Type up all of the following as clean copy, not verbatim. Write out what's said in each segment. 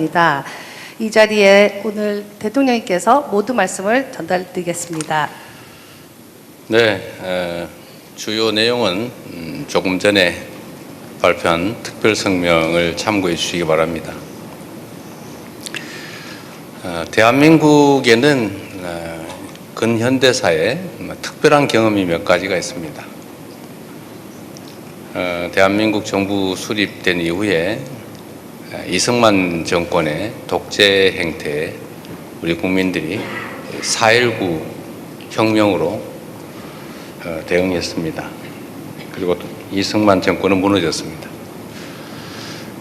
바랍니다. 이 자리에 오늘 대통령님께서 모두 말씀을 전달드리겠습니다. 네, 주요 내용은 조금 전에 발표한 특별 성명을 참고해 주시기 바랍니다. 대한민국에는 근현대사에 특별한 경험이 몇 가지가 있습니다. 대한민국 정부 수립된 이후에 이승만 정권의 독재 행태에 우리 국민들이 4.19 혁명으로 대응했습니다. 그리고 이승만 정권은 무너졌습니다.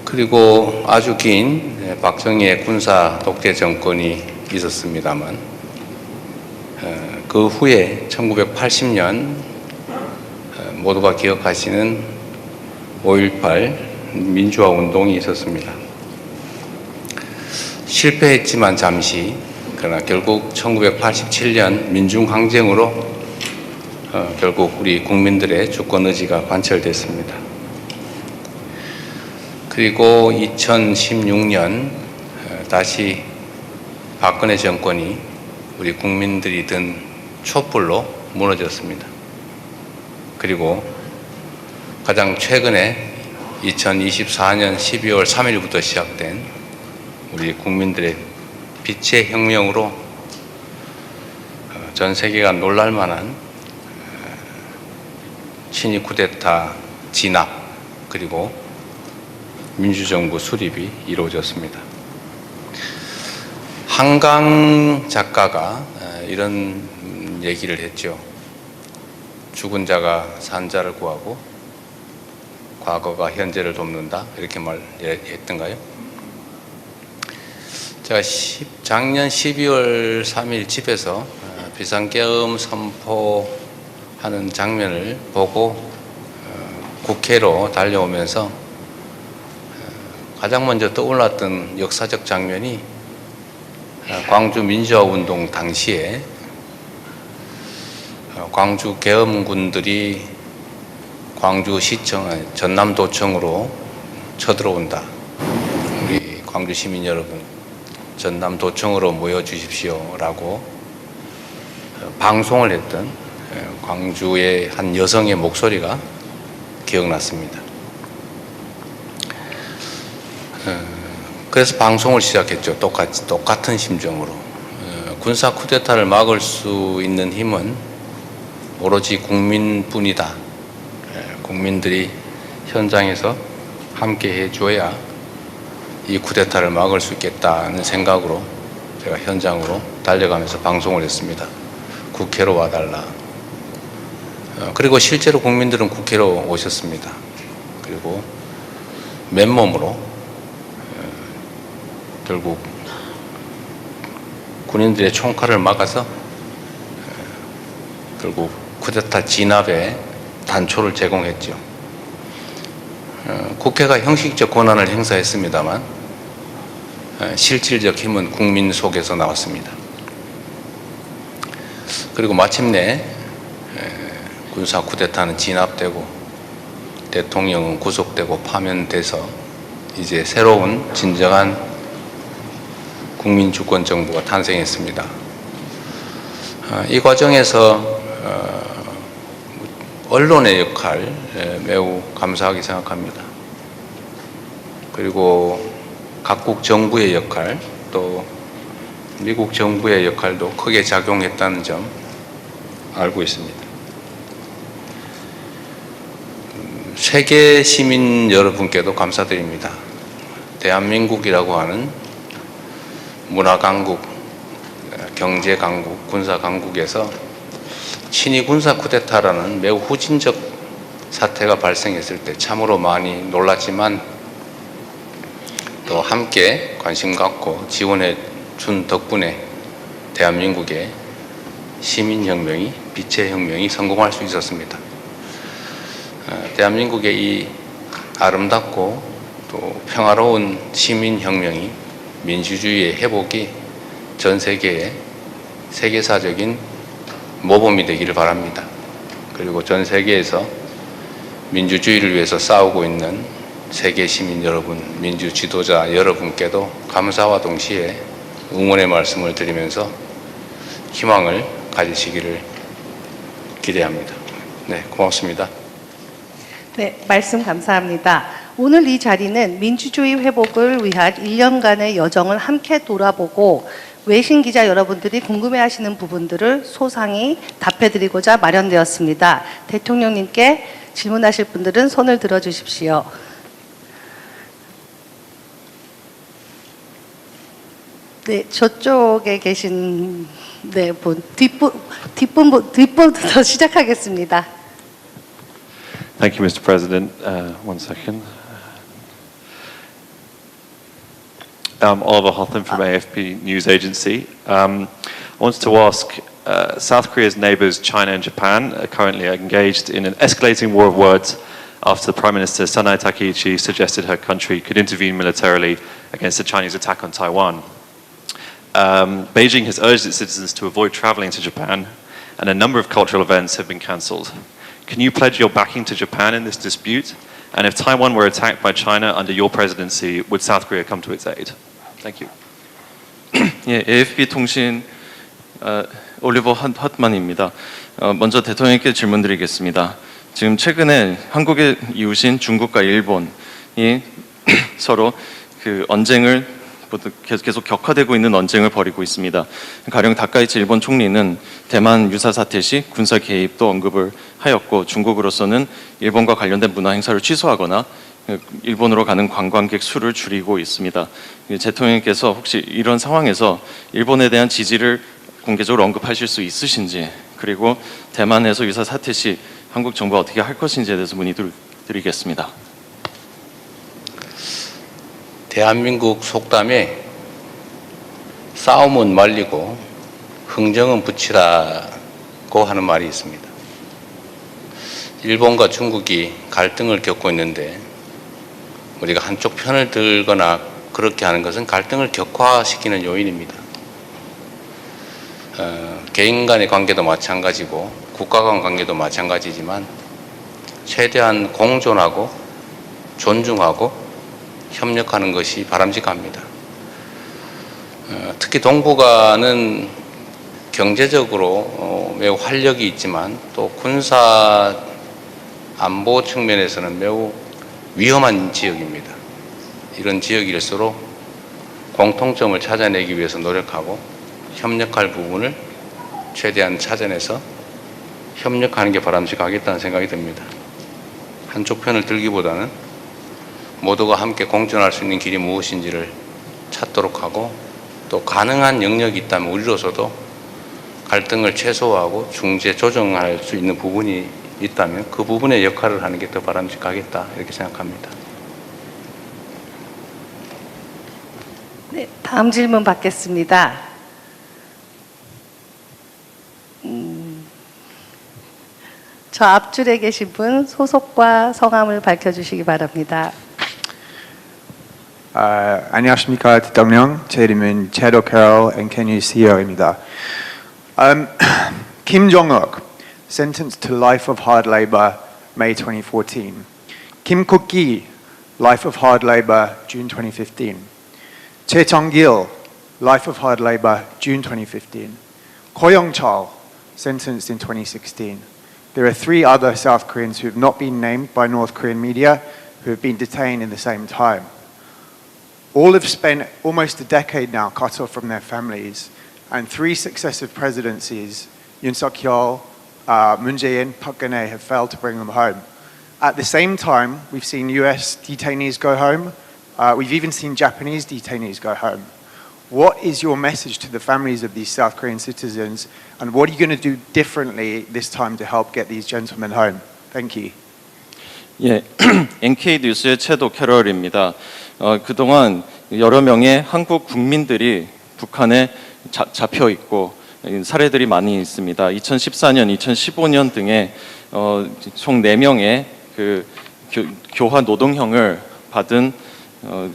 그리고 아주 긴 박정희의 군사 독재 정권이 있었습니다만 그 후에 1980년 모두가 기억하시는 5.18 민주화 운동이 있었습니다. 실패했지만 잠시, 그러나 결국 1987년 민중항쟁으로 결국 우리 국민들의 주권 의지가 관철됐습니다. 그리고 2016년 다시 박근혜 정권이 우리 국민들이 든 촛불로 무너졌습니다. 그리고 가장 최근에 2024년 12월 3일부터 시작된 우리 국민들의 빛의 혁명으로 전 세계가 놀랄만한 친위 쿠데타 진압 그리고 민주정부 수립이 이루어졌습니다. 한강 작가가 이런 얘기를 했죠. 죽은 자가 산 자를 구하고 과거가 현재를 돕는다 이렇게 말했던가요? 제가 작년 12월 3일 집에서 비상계엄 선포하는 장면을 보고 국회로 달려오면서 가장 먼저 떠올랐던 역사적 장면이 광주 민주화운동 당시에 광주 계엄군들이 광주시청, 전남도청으로 쳐들어온다. 우리 광주 시민 여러분, 전남도청으로 모여주십시오 라고 방송을 했던 광주의 한 여성의 목소리가 기억났습니다. 그래서 방송을 시작했죠. 똑같은 심정으로. 군사 쿠데타를 막을 수 있는 힘은 오로지 국민뿐이다. 국민들이 현장에서 함께 해줘야 이 쿠데타를 막을 수 있겠다는 생각으로 제가 현장으로 달려가면서 방송을 했습니다. 국회로 와달라. 그리고 실제로 국민들은 국회로 오셨습니다. 그리고 맨몸으로 결국 군인들의 총칼을 막아서 결국 쿠데타 진압에 단초를 제공했죠. 국회가 형식적 권한을 행사했습니다만 실질적 힘은 국민 속에서 나왔습니다. 그리고 마침내 군사 쿠데타는 진압되고 대통령은 구속되고 파면돼서 이제 새로운 진정한 국민 주권 정부가 탄생했습니다. 이 과정에서 언론의 역할 매우 감사하게 생각합니다. 그리고 각국 정부의 역할, 또 미국 정부의 역할도 크게 작용했다는 점 알고 있습니다. 세계 시민 여러분께도 감사드립니다. 대한민국이라고 하는 문화 강국, 경제 강국, 군사 강국에서 친위 군사 쿠데타라는 매우 후진적 사태가 발생했을 때 참으로 많이 놀랐지만 또 함께 관심 갖고 지원해 준 덕분에 대한민국의 시민혁명이, 빛의 혁명이 성공할 수 있었습니다. 대한민국의 이 아름답고 또 평화로운 시민혁명이, 민주주의의 회복이 전 세계에 세계사적인 모범이 되기를 바랍니다. 그리고 전 세계에서 민주주의를 위해서 싸우고 있는 세계 시민 여러분, 민주 지도자 여러분께도 감사와 동시에 응원의 말씀을 드리면서 희망을 가지시기를 기대합니다. 네, 고맙습니다. 네, 말씀 감사합니다. 오늘 이 자리는 민주주의 회복을 위한 1년간의 여정을 함께 돌아보고 외신 기자 여러분들이 궁금해하시는 부분들을 소상히 답해드리고자 마련되었습니다. 대통령님께 질문하실 분들은 손을 들어주십시오. 네, 저쪽에 계신 분, 뒷분부터 시작하겠습니다. Thank you, Mr. President. One second. Oliver Hotham from AFP News Agency. I wanted to ask, South Korea's neighbors, China and Japan, are currently engaged in an escalating war of words after the Prime Minister Sanae Takaichi suggested her country could intervene militarily against the Chinese attack on Taiwan. Beijing has urged its citizens to avoid traveling to Japan, and a number of cultural events have been cancelled. Can you pledge your backing to Japan in this dispute? And if Taiwan were attacked by China under your presidency, would South Korea come to its aid? Thank you. 예, AFP 통신 올리버 헛만입니다. 먼저 대통령께 질문드리겠습니다. 지금 최근에 한국의 이웃인 중국과 일본이 서로 그 언쟁을 계속 격화되고 있는 언쟁을 벌이고 있습니다. 가령 다카이치 일본 총리는 대만 유사 사태 시 군사 개입도 언급을 하였고, 중국으로서는 일본과 관련된 문화 행사를 취소하거나 일본으로 가는 관광객 수를 줄이고 있습니다. 대통령께서 혹시 이런 상황에서 일본에 대한 지지를 공개적으로 언급하실 수 있으신지, 그리고 대만에서 유사 사태 시 한국 정부가 어떻게 할 것인지에 대해서 문의드리겠습니다. 대한민국 속담에 싸움은 말리고 흥정은 붙이라고 하는 말이 있습니다. 일본과 중국이 갈등을 겪고 있는데 우리가 한쪽 편을 들거나 그렇게 하는 것은 갈등을 격화시키는 요인입니다. 개인 간의 관계도 마찬가지고 국가 간 관계도 마찬가지지만 최대한 공존하고 존중하고 협력하는 것이 바람직합니다. 특히 동북아는 경제적으로 매우 활력이 있지만 또 군사 안보 측면에서는 매우 위험한 지역입니다. 이런 지역일수록 공통점을 찾아내기 위해서 노력하고 협력할 부분을 최대한 찾아내서 협력하는 게 바람직하겠다는 생각이 듭니다. 한쪽 편을 들기보다는 모두가 함께 공존할 수 있는 길이 무엇인지를 찾도록 하고, 또 가능한 영역이 있다면 우리로서도 갈등을 최소화하고 중재 조정할 수 있는 부분이 있다면 그 부분의 역할을 하는 게 더 바람직하겠다, 이렇게 생각합니다. 네, 다음 질문 받겠습니다. 저 앞줄에 계신 분 소속과 성함을 밝혀주시기 바랍니다. 안녕하십니까, 대통령. 제 이름은 제도 캐럴 NK뉴 CEO입니다. Kim Jong-ok, sentenced to life of hard labor, May 2014. Kim Kuk-gi, life of hard labor, June 2015. Chae Chong-gil, life of hard labor, June 2015. Ko Young-chol, sentenced in 2016. There are 3 other South Koreans who have not been named by North Korean media who have been detained in the same time. All have spent almost a decade now cut off from their families, and 3 successive presidencies, Yoon Suk-yeol, Moon Jae-in, Park Geun-hye, have failed to bring them home. At the same time, we've seen US detainees go home. We've even seen Japanese detainees go home. What is your message to the families of these South Korean citizens, and what are you going to do differently this time to help get these gentlemen home? Thank you. 예, NK 뉴스의 채도 캐럴입니다. 그동안 여러 명의 한국 국민들이 북한에 잡혀 있고 사례들이 많이 있습니다. 2014년, 2015년 등에 총 4명의 그 교화 노동형을 받은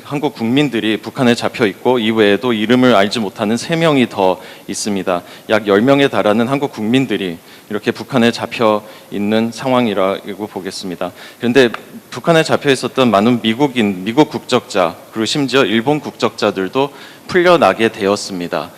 한국 국민들이 북한에 잡혀 있고 이외에도 이름을 알지 못하는 3명이 더 있습니다. 약 10명에 달하는 한국 국민들이 이렇게 북한에 잡혀 있는 상황이라고 보겠습니다. 그런데 북한에 잡혀 있었던 많은 미국인, 미국 국적자, 그리고 심지어 일본 국적자들도 풀려나게 되었습니다.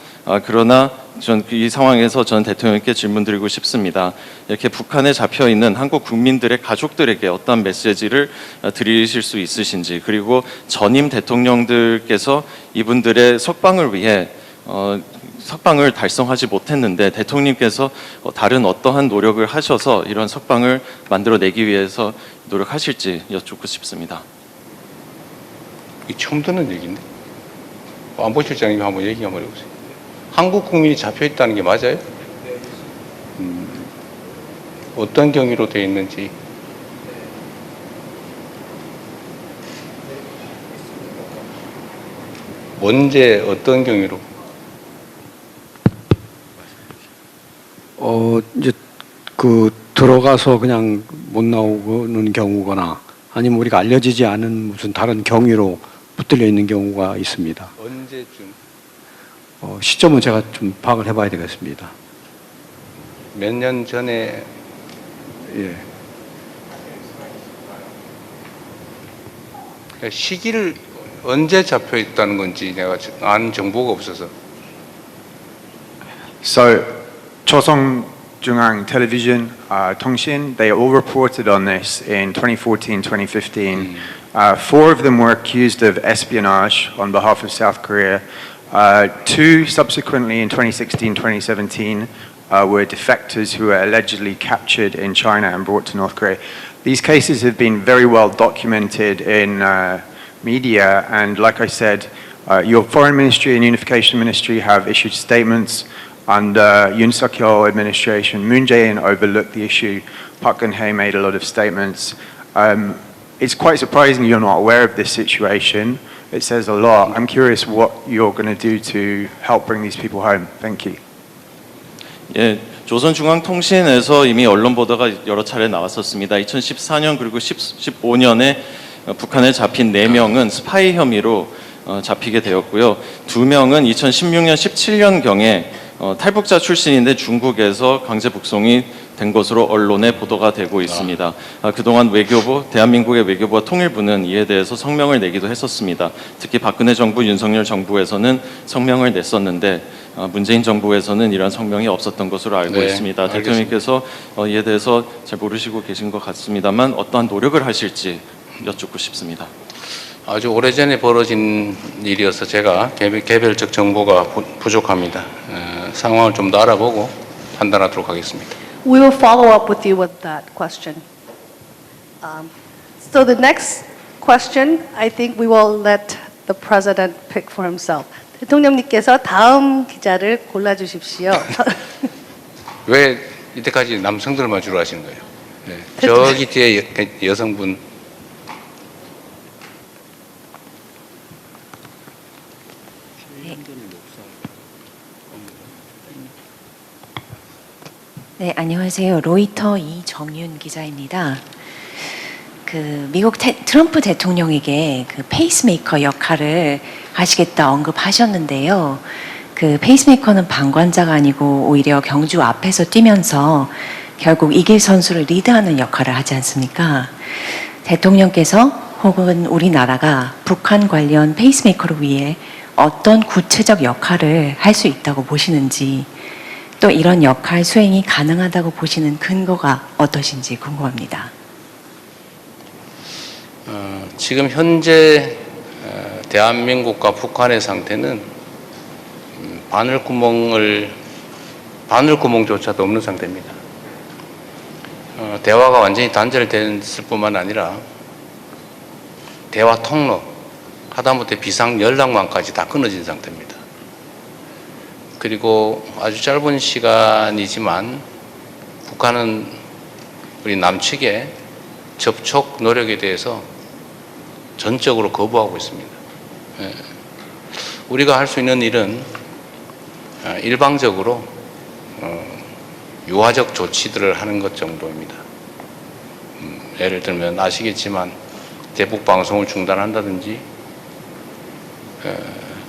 그러나 전 이 상황에서 저는 대통령께 질문드리고 싶습니다. 이렇게 북한에 잡혀 있는 한국 국민들의 가족들에게 어떤 메시지를 드리실 수 있으신지, 그리고 전임 대통령들께서 이분들의 석방을 위해 석방을 달성하지 못했는데 대통령님께서 다른 어떠한 노력을 하셔서 이런 석방을 만들어내기 위해서 노력하실지 여쭙고 싶습니다. 이 처음 듣는 얘기인데. 안보실장님 한번 얘기 한번 해보세요. 한국 국민이 잡혀 있다는 게 맞아요? 어떤 경위로 되어 있는지. 언제 어떤 경위로? 이제 그 들어가서 그냥 못 나오는 경우거나 아니면 우리가 알려지지 않은 무슨 다른 경위로 붙들려 있는 경우가 있습니다. 언제쯤? 시점은 제가 좀 파악을 해봐야 되겠습니다. 몇 년 전에. 예. 시기를 언제 잡혀 있다는 건지 내가 아는 정보가 없어서. So, Choson-Jungang Television, Tongshin, they all reported on this in 2014, 2015. 4 of them were accused of espionage on behalf of South Korea. 2 subsequently in 2016, 2017 were defectors who were allegedly captured in China and brought to North Korea. These cases have been very well documented in media, and like I said, your Foreign Ministry and Unification Ministry have issued statements. Under Yoon Suk-yeol administration, Moon Jae-in overlooked the issue. Park Geun-hye made a lot of statements. It's quite surprising you're not aware of this situation. It says a lot. I'm curious what you're going to do to help bring these people home. Thank you. 예, 조선중앙통신에서 이미 언론 보도가 여러 차례 나왔었습니다. 2014년 그리고 15년에 북한에 잡힌 4명은 스파이 혐의로 잡히게 되었고요. 2명은 2016년, 17년경에 탈북자 출신인데 중국에서 강제 북송이 된 것으로 언론에 보도가 되고 있습니다. 그동안 외교부, 대한민국의 외교부와 통일부는 이에 대해서 성명을 내기도 했었습니다. 특히 박근혜 정부, 윤석열 정부에서는 성명을 냈었는데 문재인 정부에서는 이런 성명이 없었던 것으로 알고 네, 있습니다. 알겠습니다. 대통령께서 이에 대해서 잘 모르시고 계신 것 같습니다만 어떠한 노력을 하실지 여쭙고 싶습니다. 아주 오래전에 벌어진 일이어서 제가 개별적 정보가 부족합니다. 상황을 좀 더 알아보고 판단하도록 하겠습니다. We will follow up with you with that question. So the next question, I think we will let the president pick for himself. 대통령님께서 다음 기자를 골라주십시오. 왜 이때까지 남성들만 주로 하시는 거예요? 네. 저기 뒤에 여성분. 네, 안녕하세요. 로이터 이정윤 기자입니다. 미국 트럼프 대통령에게 페이스메이커 역할을 하시겠다 언급하셨는데요. 페이스메이커는 방관자가 아니고 오히려 경주 앞에서 뛰면서 결국 이길 선수를 리드하는 역할을 하지 않습니까? 대통령께서 혹은 우리나라가 북한 관련 페이스메이커를 위해 어떤 구체적 역할을 할 수 있다고 보시는지, 또 이런 역할 수행이 가능하다고 보시는 근거가 어떠신지 궁금합니다. 지금 현재 대한민국과 북한의 상태는 바늘구멍조차도 없는 상태입니다. 대화가 완전히 단절됐을 뿐만 아니라 대화 통로, 하다못해 비상 연락망까지 다 끊어진 상태입니다. 그리고 아주 짧은 시간이지만 북한은 우리 남측의 접촉 노력에 대해서 전적으로 거부하고 있습니다. 우리가 할 수 있는 일은 일방적으로 유화적 조치들을 하는 것 정도입니다. 예를 들면 아시겠지만 대북 방송을 중단한다든지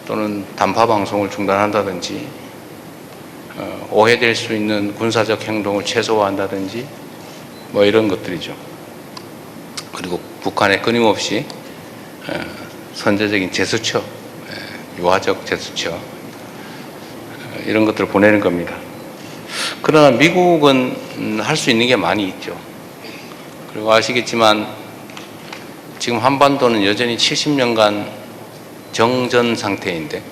또는 단파 방송을 중단한다든지 오해될 수 있는 군사적 행동을 최소화한다든지 뭐 이런 것들이죠. 그리고 북한에 끊임없이 선제적인 제스처, 유화적 제스처 이런 것들을 보내는 겁니다. 그러나 미국은 할 수 있는 게 많이 있죠. 그리고 아시겠지만 지금 한반도는 여전히 70년간 정전 상태인데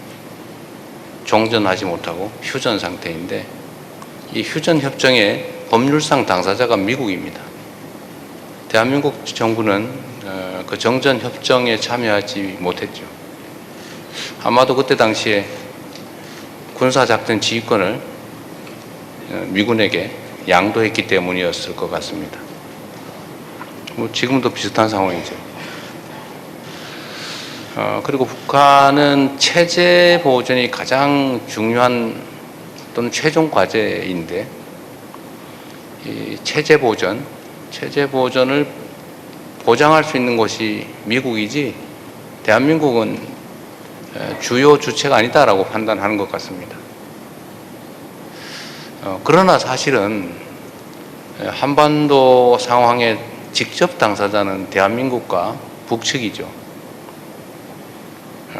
종전하지 못하고 휴전 상태인데 이 휴전 협정의 법률상 당사자가 미국입니다. 대한민국 정부는 그 정전 협정에 참여하지 못했죠. 아마도 그때 당시에 군사작전 지휘권을 미군에게 양도했기 때문이었을 것 같습니다. 뭐 지금도 비슷한 상황이죠. 그리고 북한은 체제 보존이 가장 중요한 또는 최종 과제인데 이 체제 보존을 보장할 수 있는 곳이 미국이지 대한민국은 주요 주체가 아니다라고 판단하는 것 같습니다. 그러나 사실은 한반도 상황의 직접 당사자는 대한민국과 북측이죠.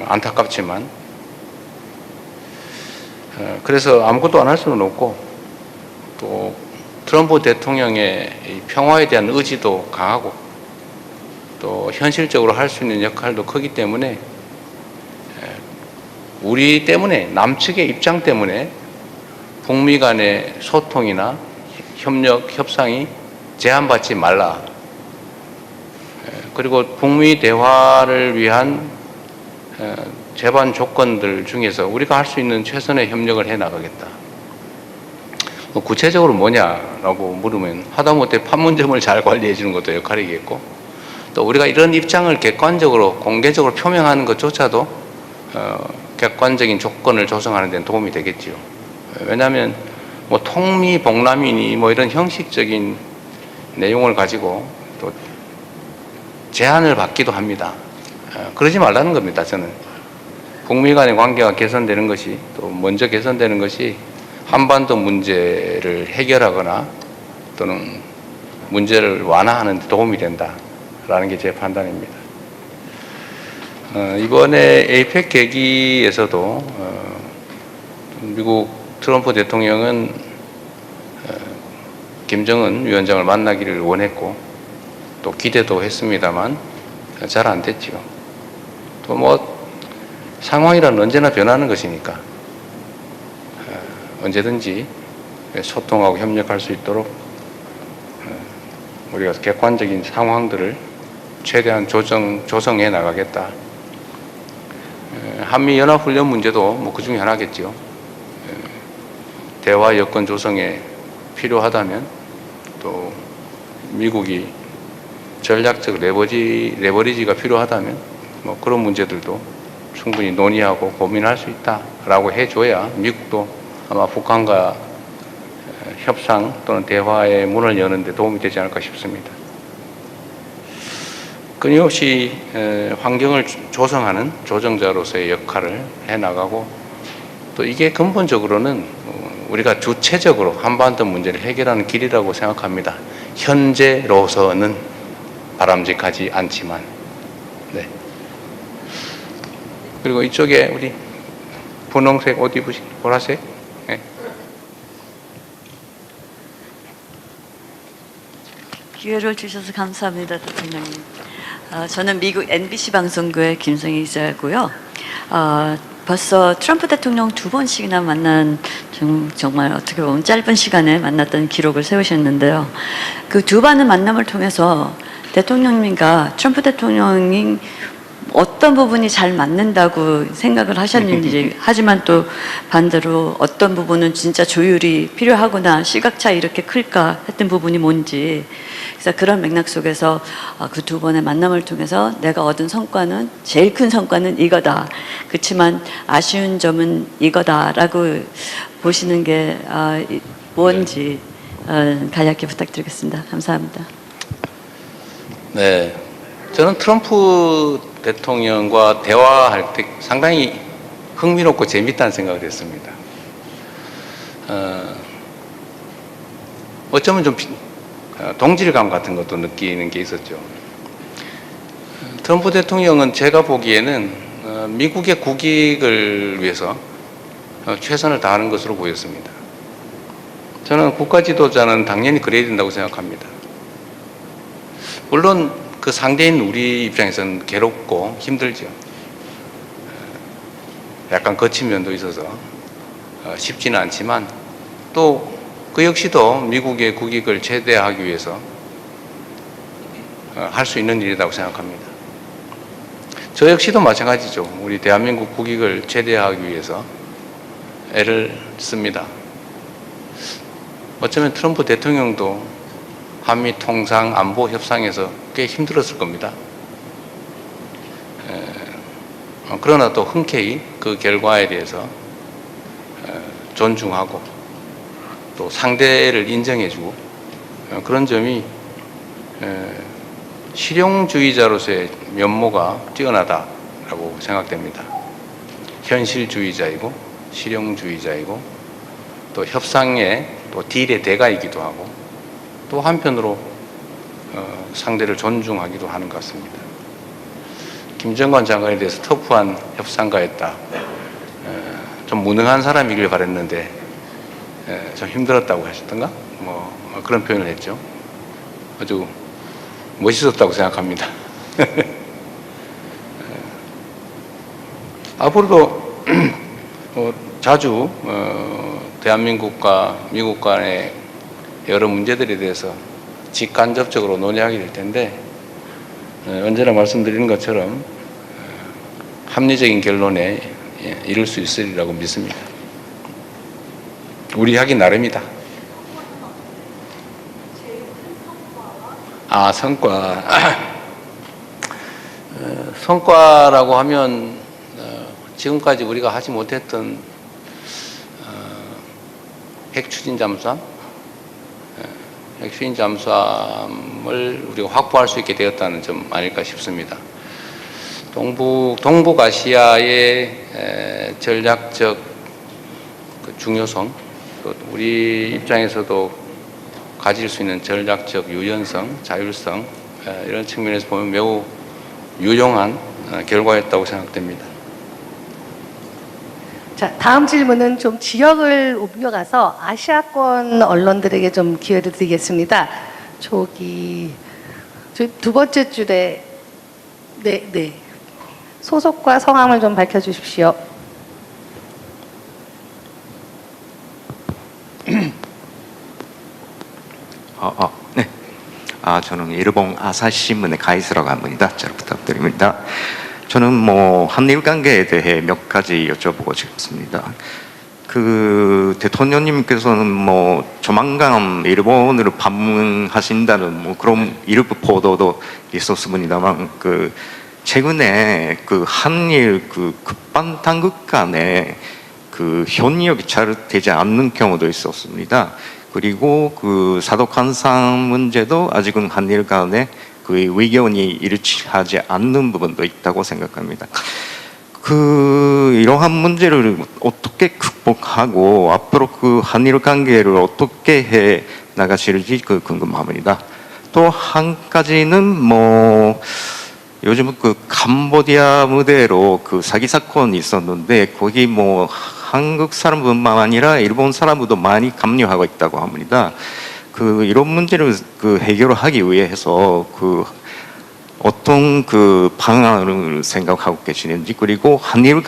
안타깝지만 그래서 아무것도 안 할 수는 없고 또 트럼프 대통령의 이 평화에 대한 의지도 강하고 또 현실적으로 할 수 있는 역할도 크기 때문에 우리 때문에 남측의 입장 때문에 북미 간의 소통이나 협력, 협상이 제한받지 말라. 그리고 북미 대화를 위한 제반 조건들 중에서 우리가 할 수 있는 최선의 협력을 해 나가겠다. 구체적으로 뭐냐라고 물으면 하다못해 판문점을 잘 관리해 주는 것도 역할이겠고 또 우리가 이런 입장을 객관적으로 공개적으로 표명하는 것조차도 객관적인 조건을 조성하는 데는 도움이 되겠지요. 왜냐하면 뭐 통미, 복남이니 뭐 이런 형식적인 내용을 가지고 또 제한을 받기도 합니다. 그러지 말라는 겁니다. 저는 북미 간의 관계가 개선되는 것이 또 먼저 개선되는 것이 한반도 문제를 해결하거나 또는 문제를 완화하는 데 도움이 된다라는 게 제 판단입니다. 이번에 에이펙 계기에서도 미국 트럼프 대통령은 김정은 위원장을 만나기를 원했고 또 기대도 했습니다만 잘 안 됐죠. 또 뭐 상황이란 언제나 변하는 것이니까 언제든지 소통하고 협력할 수 있도록 우리가 객관적인 상황들을 최대한 조성해 나가겠다. 한미 연합훈련 문제도 뭐 그 중에 하나겠죠. 대화 여건 조성에 필요하다면 또 미국이 전략적 레버리지가 필요하다면 뭐 그런 문제들도 충분히 논의하고 고민할 수 있다라고 해줘야 미국도 아마 북한과 협상 또는 대화의 문을 여는 데 도움이 되지 않을까 싶습니다. 끊임없이 환경을 조성하는 조정자로서의 역할을 해나가고 또 이게 근본적으로는 우리가 주체적으로 한반도 문제를 해결하는 길이라고 생각합니다. 현재로서는 바람직하지 않지만. 네. 그리고 이쪽에 우리 분홍색 옷 입으신 보라색. 네. 기회를 주셔서 감사합니다, 대통령님. 저는 미국 NBC 방송국의 김성희 기자고요. 벌써 트럼프 대통령 2번씩이나 만난 정말 어떻게 보면 짧은 시간에 만났던 기록을 세우셨는데요. 그 2번의 만남을 통해서 대통령님과 트럼프 대통령이 어떤 부분이 잘 맞는다고 생각을 하셨는지 하지만 또 반대로 어떤 부분은 진짜 조율이 필요하구나 시각차이 이렇게 클까 했던 부분이 뭔지 그래서 그런 맥락 속에서 그 2번의 만남을 통해서 내가 얻은 성과는 제일 큰 성과는 이거다 그렇지만 아쉬운 점은 이거다라고 보시는 게 뭔지 간략히 부탁드리겠습니다. 감사합니다. 네, 저는 트럼프 대통령과 대화할 때 상당히 흥미롭고 재밌다는 생각을 했습니다. 어쩌면 좀 동질감 같은 것도 느끼는 게 있었죠. 트럼프 대통령은 제가 보기에는 미국의 국익을 위해서 최선을 다하는 것으로 보였습니다. 저는 국가 지도자는 당연히 그래야 된다고 생각합니다. 물론 그 상대인 우리 입장에서는 괴롭고 힘들죠. 약간 거친 면도 있어서 쉽지는 않지만 또 그 역시도 미국의 국익을 최대화하기 위해서 할 수 있는 일이라고 생각합니다. 저 역시도 마찬가지죠. 우리 대한민국 국익을 최대화하기 위해서 애를 씁니다. 어쩌면 트럼프 대통령도 한미 통상 안보 협상에서 꽤 힘들었을 겁니다. 그러나 또 흔쾌히 그 결과에 대해서 존중하고 또 상대를 인정해주고 그런 점이 실용주의자로서의 면모가 뛰어나다라고 생각됩니다. 현실주의자이고 실용주의자이고 또 협상의 또 딜의 대가이기도 하고 또 한편으로 상대를 존중하기도 하는 것 같습니다. 김정관 장관에 대해서 터프한 협상가였다. 좀 무능한 사람이길 바랬는데 좀 힘들었다고 하셨던가? 뭐 그런 표현을 했죠. 아주 멋있었다고 생각합니다. 앞으로도 자주 대한민국과 미국 간의 여러 문제들에 대해서 직간접적으로 논의하게 될 텐데 언제나 말씀드리는 것처럼 합리적인 결론에 이를 수 있으리라고 믿습니다. 우리 하기 나름이다. 성과. 성과라고 하면 지금까지 우리가 하지 못했던 핵추진 잠수함, 핵추진 잠수함을 우리가 확보할 수 있게 되었다는 점 아닐까 싶습니다. 동북아시아의 전략적 중요성, 우리 입장에서도 가질 수 있는 전략적 유연성, 자율성 이런 측면에서 보면 매우 유용한 결과였다고 생각됩니다. 자, 다음 질문은 좀 지역을 옮겨가서 아시아권 언론들에게 좀 기회를 드리겠습니다. 저기 두 번째 줄에 네. 소속과 성함을 좀 밝혀주십시오. 네. 저는 일본 아사히신문의 가이스라고 합니다. 잘 부탁드립니다. 저는 한일 관계에 대해 몇 가지 여쭤보고 싶습니다. 대통령님께서는 조만간 일본으로 방문하신다는 그런 일부 보도도 있었습니다만 최근에 한일 급반 당국 간에 협력이 잘 되지 않는 경우도 있었습니다. 그리고 사독한산 문제도 아직은 한일 간에 의견이 일치하지 않는 부분도 있다고 생각합니다. 이러한 문제를 어떻게 극복하고 앞으로 한일 관계를 어떻게 해 나가실지 궁금합니다. 또 한 가지는 요즘 캄보디아 무대로 사기 사건이 있었는데 거기 한국 사람뿐만 아니라 일본 사람도 많이 감염하고 있다고 합니다. 이런 문제를 해결하기 위해서 어떤 방안을 생각하고 계시는지, 그리고 한일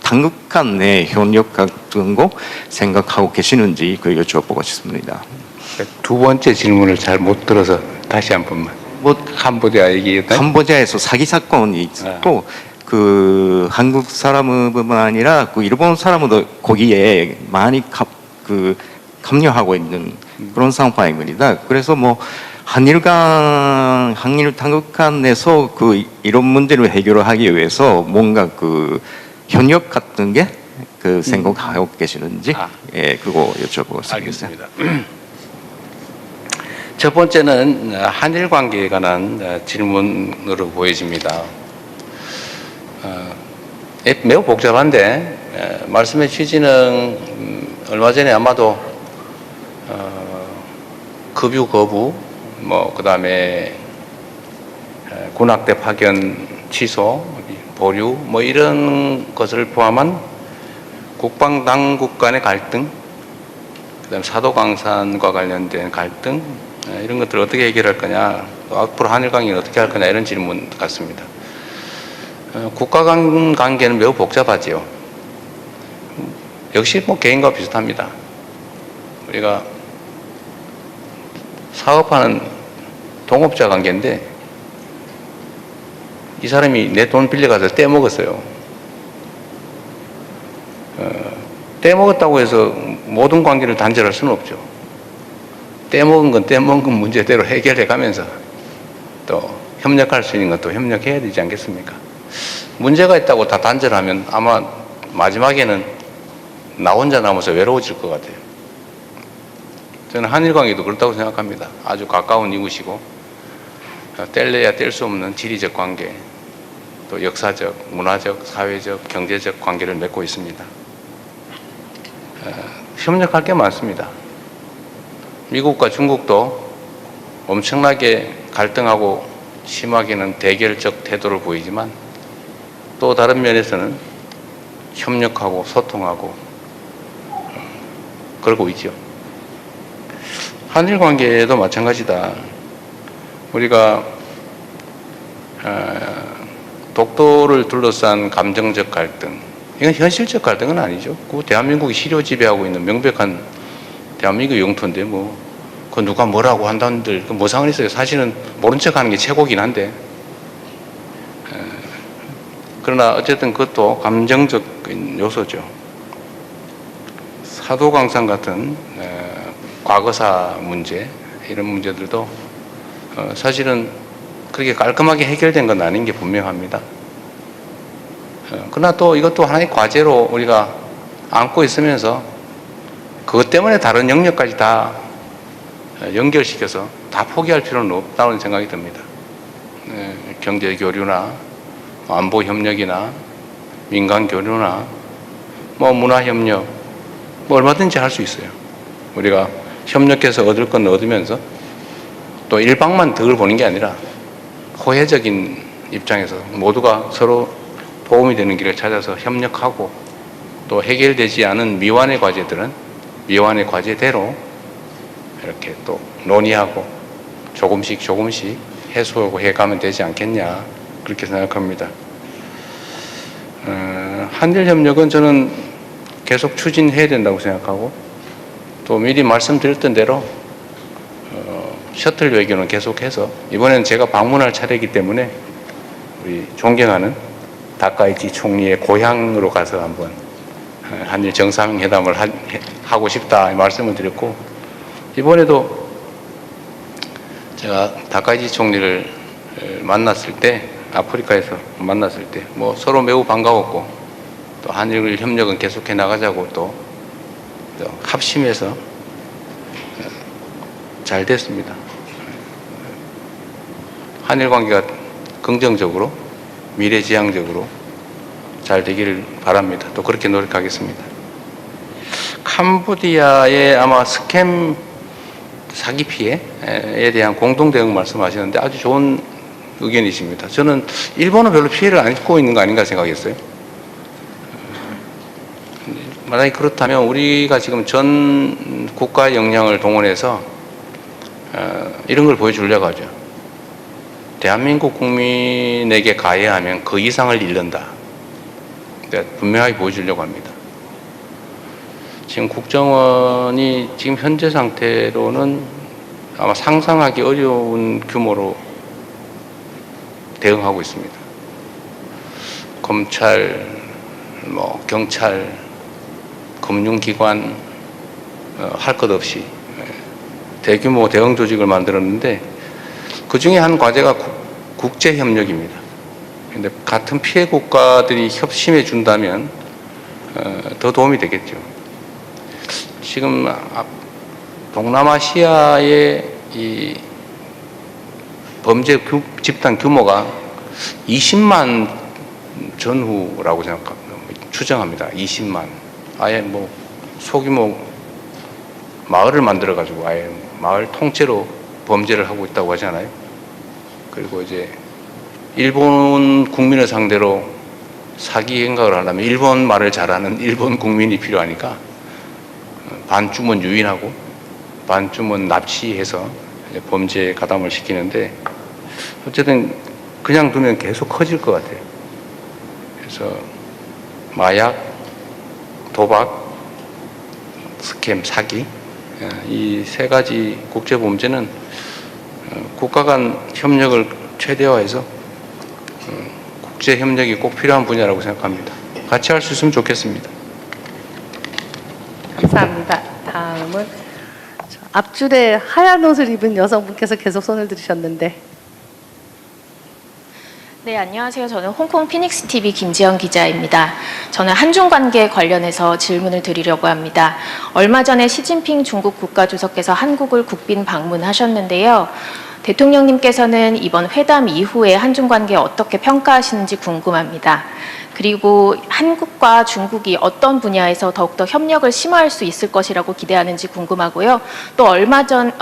당국 간의 협력 같은 거 생각하고 계시는지 여쭤보고 싶습니다. 두 번째 질문을 잘 못 들어서 다시 한 번만. 캄보디아 얘기했다. 캄보디아에서 사기 사건이 있고 한국 사람뿐만 아니라 일본 사람도 거기에 많이 감염하고 있는 그런 상황입니다. 그래서 한일 당국 간에서 이런 문제를 해결하기 위해서 뭔가 협력 같은 게 생각하고 계시는지 그거 여쭤보겠습니다. 알겠습니다. 첫 번째는 한일 관계에 관한 질문으로 보여집니다. 매우 복잡한데 말씀의 취지는 얼마 전에 아마도 급유 거부, 그다음에 군악대 파견 취소, 보류, 이런 것을 포함한 국방 당국 간의 갈등, 그다음에 사도광산과 관련된 갈등, 이런 것들을 어떻게 해결할 거냐, 또 앞으로 한일 관계는 어떻게 할 거냐, 이런 질문 같습니다. 국가 간 관계는 매우 복잡하지요. 역시 개인과 비슷합니다. 우리가 사업하는 동업자 관계인데 이 사람이 내 돈 빌려가서 떼먹었어요. 떼먹었다고 해서 모든 관계를 단절할 수는 없죠. 떼먹은 건 떼먹은 문제대로 해결해 가면서 또 협력할 수 있는 것도 협력해야 되지 않겠습니까? 문제가 있다고 다 단절하면 아마 마지막에는 나 혼자 남아서 외로워질 것 같아요. 저는 한일 관계도 그렇다고 생각합니다. 아주 가까운 이웃이고 뗄래야 뗄 수 없는 지리적 관계, 또 역사적, 문화적, 사회적, 경제적 관계를 맺고 있습니다. 협력할 게 많습니다. 미국과 중국도 엄청나게 갈등하고 심하게는 대결적 태도를 보이지만 또 다른 면에서는 협력하고 소통하고 그러고 있죠. 한일 관계도 마찬가지다. 우리가 독도를 둘러싼 감정적 갈등, 이건 현실적 갈등은 아니죠. 그 대한민국이 시료 지배하고 있는 명백한 대한민국 영토인데 그 누가 뭐라고 한다는들 뭐 상관 있어요. 사실은 모른 척하는 게 최고긴 한데 그러나 어쨌든 그것도 감정적인 요소죠. 사도광산 같은 과거사 문제, 이런 문제들도 사실은 그렇게 깔끔하게 해결된 건 아닌 게 분명합니다. 그러나 또 이것도 하나의 과제로 우리가 안고 있으면서 그것 때문에 다른 영역까지 다 연결시켜서 다 포기할 필요는 없다는 생각이 듭니다. 경제 교류나 안보 협력이나 민간 교류나 문화 협력 얼마든지 할 수 있어요. 우리가 협력해서 얻을 건 얻으면서 또 일방만 덕을 보는 게 아니라 호혜적인 입장에서 모두가 서로 도움이 되는 길을 찾아서 협력하고 또 해결되지 않은 미완의 과제들은 미완의 과제대로 이렇게 또 논의하고 조금씩 해소하고 해가면 되지 않겠냐, 그렇게 생각합니다. 한일 협력은 저는 계속 추진해야 된다고 생각하고 또 미리 말씀드렸던 대로 셔틀 외교는 계속해서 이번에는 제가 방문할 차례이기 때문에 우리 존경하는 다카이치 총리의 고향으로 가서 한번 한일 정상회담을 하고 싶다 말씀을 드렸고, 이번에도 제가 다카이치 총리를 만났을 때, 아프리카에서 만났을 때 서로 매우 반가웠고 또 한일 협력은 계속해 나가자고 또 합심해서 잘 됐습니다. 한일 관계가 긍정적으로 미래지향적으로 잘 되기를 바랍니다. 또 그렇게 노력하겠습니다. 캄보디아의 아마 스캠 사기 피해에 대한 공동 대응 말씀하시는데 아주 좋은 의견이십니다. 저는 일본은 별로 피해를 안 입고 있는 거 아닌가 생각했어요. 만약에 그렇다면 우리가 지금 전 국가 역량을 동원해서 이런 걸 보여주려고 하죠. 대한민국 국민에게 가해하면 그 이상을 잃는다. 분명하게 보여주려고 합니다. 지금 국정원이 지금 현재 상태로는 아마 상상하기 어려운 규모로 대응하고 있습니다. 검찰, 경찰, 금융기관 할 것 없이 대규모 대응 조직을 만들었는데 그 중에 한 과제가 국제협력입니다. 근데 같은 피해 국가들이 협심해 준다면 더 도움이 되겠죠. 지금 동남아시아의 이 범죄 집단 규모가 20만 전후라고 추정합니다. 20만. 아예 뭐 소규모 마을을 만들어 가지고 아예 마을 통째로 범죄를 하고 있다고 하잖아요. 그리고 이제 일본 국민을 상대로 사기 행각을 하려면 일본 말을 잘하는 일본 국민이 필요하니까 반쯤은 유인하고 반쯤은 납치해서 범죄에 가담을 시키는데 어쨌든 그냥 두면 계속 커질 것 같아요. 그래서 마약, 도박, 스캠, 사기 이 세 가지 국제 범죄는 국가 간 협력을 최대화해서 국제 협력이 꼭 필요한 분야라고 생각합니다. 같이 할 수 있으면 좋겠습니다. 감사합니다. 다음은 앞줄에 하얀 옷을 입은 여성분께서 계속 손을 들으셨는데. 네, 안녕하세요. 저는 홍콩 피닉스 TV 김지연 기자입니다. 저는 한중 관계 관련해서 질문을 드리려고 합니다. 얼마 전에 시진핑 중국 국가주석께서 한국을 국빈 방문하셨는데요. 대통령님께서는 이번 회담 이후에 한중 관계 어떻게 평가하시는지 궁금합니다. 그리고 한국과 중국이 어떤 분야에서 더욱더 협력을 심화할 수 있을 것이라고 기대하는지 궁금하고요. 또 얼마 전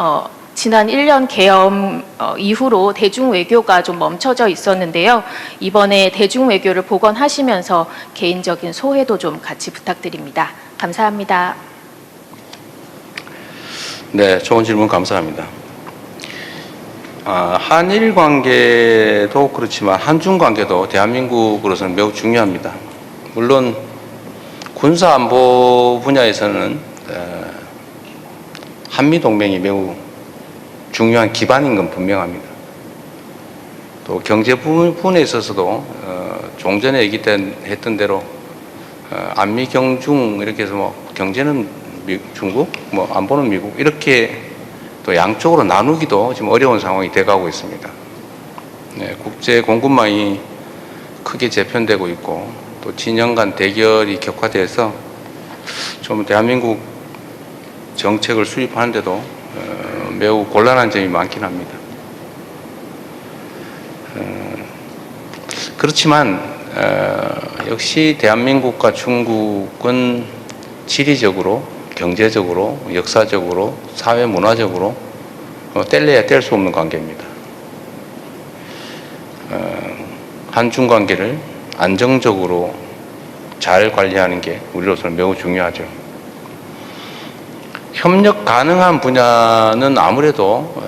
지난 1년 계엄 이후로 대중 외교가 좀 멈춰져 있었는데요. 이번에 대중 외교를 복원하시면서 개인적인 소회도 좀 같이 부탁드립니다. 감사합니다. 네, 좋은 질문 감사합니다. 한일 관계도 그렇지만 한중 관계도 대한민국으로서는 매우 중요합니다. 물론 군사 안보 분야에서는 한미 동맹이 매우 중요한 기반인 건 분명합니다. 또 경제 부분에 있어서도 좀 전에 얘기했던 대로 안미 경중 이렇게 해서 뭐 경제는 중국, 뭐 안보는 미국 이렇게 또 양쪽으로 나누기도 지금 어려운 상황이 돼가고 있습니다. 네, 국제 공급망이 크게 재편되고 있고 또 진영 간 대결이 격화돼서 좀 대한민국 정책을 수립하는데도 매우 곤란한 점이 많긴 합니다. 그렇지만 역시 대한민국과 중국은 지리적으로, 경제적으로, 역사적으로, 사회 문화적으로 뗄래야 뗄 수 없는 관계입니다. 한중 관계를 안정적으로 잘 관리하는 게 우리로서는 매우 중요하죠. 협력 가능한 분야는 아무래도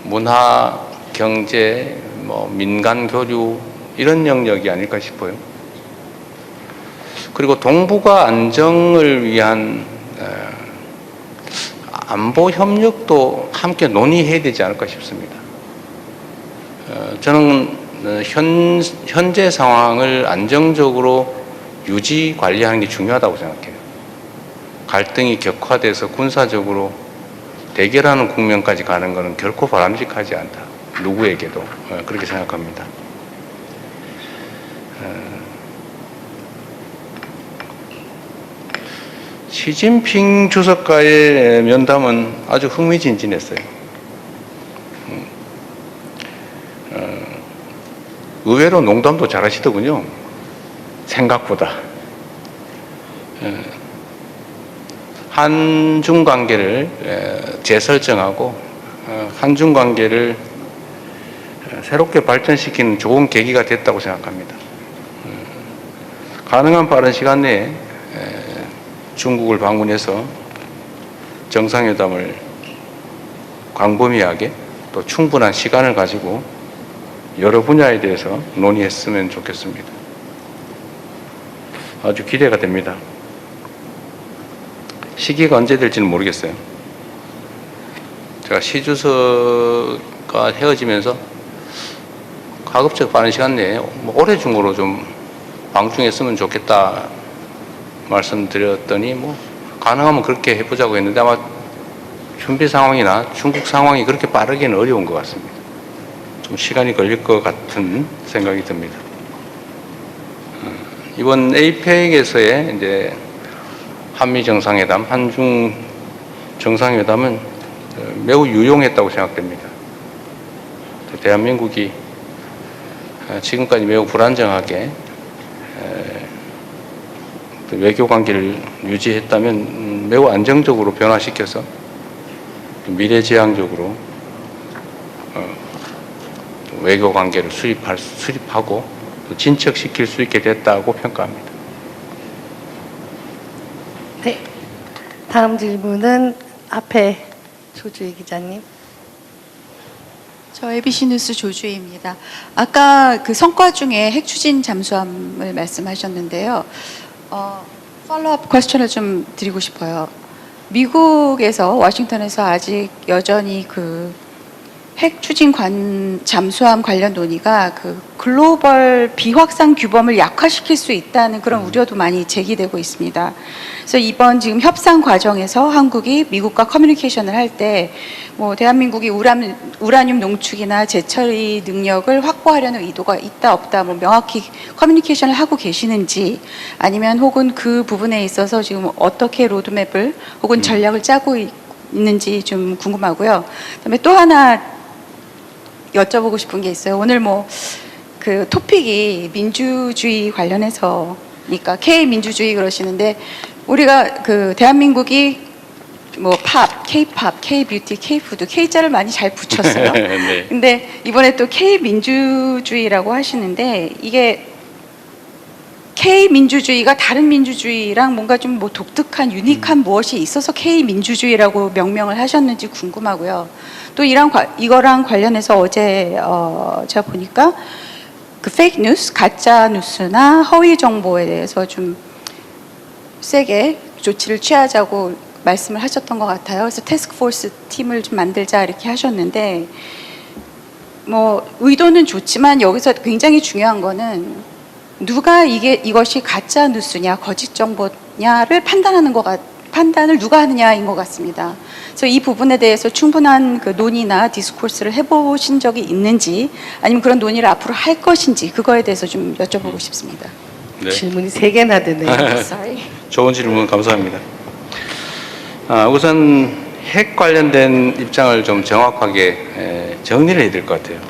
문화, 경제, 뭐 민간 교류 이런 영역이 아닐까 싶어요. 그리고 동북아 안정을 위한 안보 협력도 함께 논의해야 되지 않을까 싶습니다. 저는 현재 상황을 안정적으로 유지 관리하는 게 중요하다고 생각해요. 갈등이 격화돼서 군사적으로 대결하는 국면까지 가는 것은 결코 바람직하지 않다. 누구에게도 그렇게 생각합니다. 시진핑 주석과의 면담은 아주 흥미진진했어요. 의외로 농담도 잘하시더군요. 생각보다. 한중 관계를 재설정하고 한중 관계를 새롭게 발전시키는 좋은 계기가 됐다고 생각합니다. 가능한 빠른 시간 내에 중국을 방문해서 정상회담을 광범위하게 또 충분한 시간을 가지고 여러 분야에 대해서 논의했으면 좋겠습니다. 아주 기대가 됩니다. 시기가 언제 될지는 모르겠어요. 제가 시 주석과 헤어지면서 가급적 빠른 시간 내에 올해 중으로 좀 방중했으면 좋겠다 말씀드렸더니 뭐 가능하면 그렇게 해보자고 했는데 아마 준비 상황이나 중국 상황이 그렇게 빠르기는 어려운 것 같습니다. 좀 시간이 걸릴 것 같은 생각이 듭니다. 이번 에이펙에서의 이제 한미 정상회담, 한중 정상회담은 매우 유용했다고 생각됩니다. 대한민국이 지금까지 매우 불안정하게 외교 관계를 유지했다면 매우 안정적으로 변화시켜서 미래지향적으로 외교 관계를 수립하고 또 진척시킬 수 있게 됐다고 평가합니다. 네. 다음 질문은 앞에 조주희 기자님. 저 ABC 뉴스 조주희입니다. 아까 그 성과 중에 핵 추진 잠수함을 말씀하셨는데요. 팔로우업 퀘스천을 좀 드리고 싶어요. 미국에서 워싱턴에서 아직 여전히 그 핵 추진 잠수함 관련 논의가 그 글로벌 비확산 규범을 약화시킬 수 있다는 그런 우려도 많이 제기되고 있습니다. 그래서 이번 지금 협상 과정에서 한국이 미국과 커뮤니케이션을 할 때 뭐 대한민국이 우라늄 농축이나 재처리 능력을 확보하려는 의도가 있다 없다 뭐 명확히 커뮤니케이션을 하고 계시는지 아니면 혹은 그 부분에 있어서 지금 어떻게 로드맵을 혹은 전략을 짜고 있는지 좀 궁금하고요. 그다음에 또 하나 여쭤보고 싶은 게 있어요. 오늘 뭐 그 토픽이 민주주의 관련해서니까 K 민주주의 그러시는데 우리가 그 대한민국이 뭐 팝, K-팝, K-뷰티, K-푸드, K자를 많이 잘 붙였어요. 네. 근데 이번에 또 K 민주주의라고 하시는데 이게 K 민주주의가 다른 민주주의랑 뭔가 좀 뭐 독특한 유니크한 무엇이 있어서 K 민주주의라고 명명을 하셨는지 궁금하고요. 또 이거랑 관련해서 어제 제가 보니까 그 페이크 뉴스, 가짜 뉴스나 허위 정보에 대해서 좀 세게 조치를 취하자고 말씀을 하셨던 것 같아요. 그래서 태스크포스 팀을 좀 만들자 이렇게 하셨는데 뭐 의도는 좋지만 여기서 굉장히 중요한 거는 누가 이것이 가짜 뉴스냐 거짓 정보냐를 판단을 누가 하느냐인 것 같습니다. 그래서 이 부분에 대해서 충분한 그 논의나 디스코스를 해보신 적이 있는지 아니면 그런 논의를 앞으로 할 것인지 그거에 대해서 좀 여쭤보고 싶습니다. 네. 질문이 3개나 되네요. Sorry. 좋은 질문 감사합니다. 우선 핵 관련된 입장을 좀 정확하게 정리를 해야 될 것 같아요.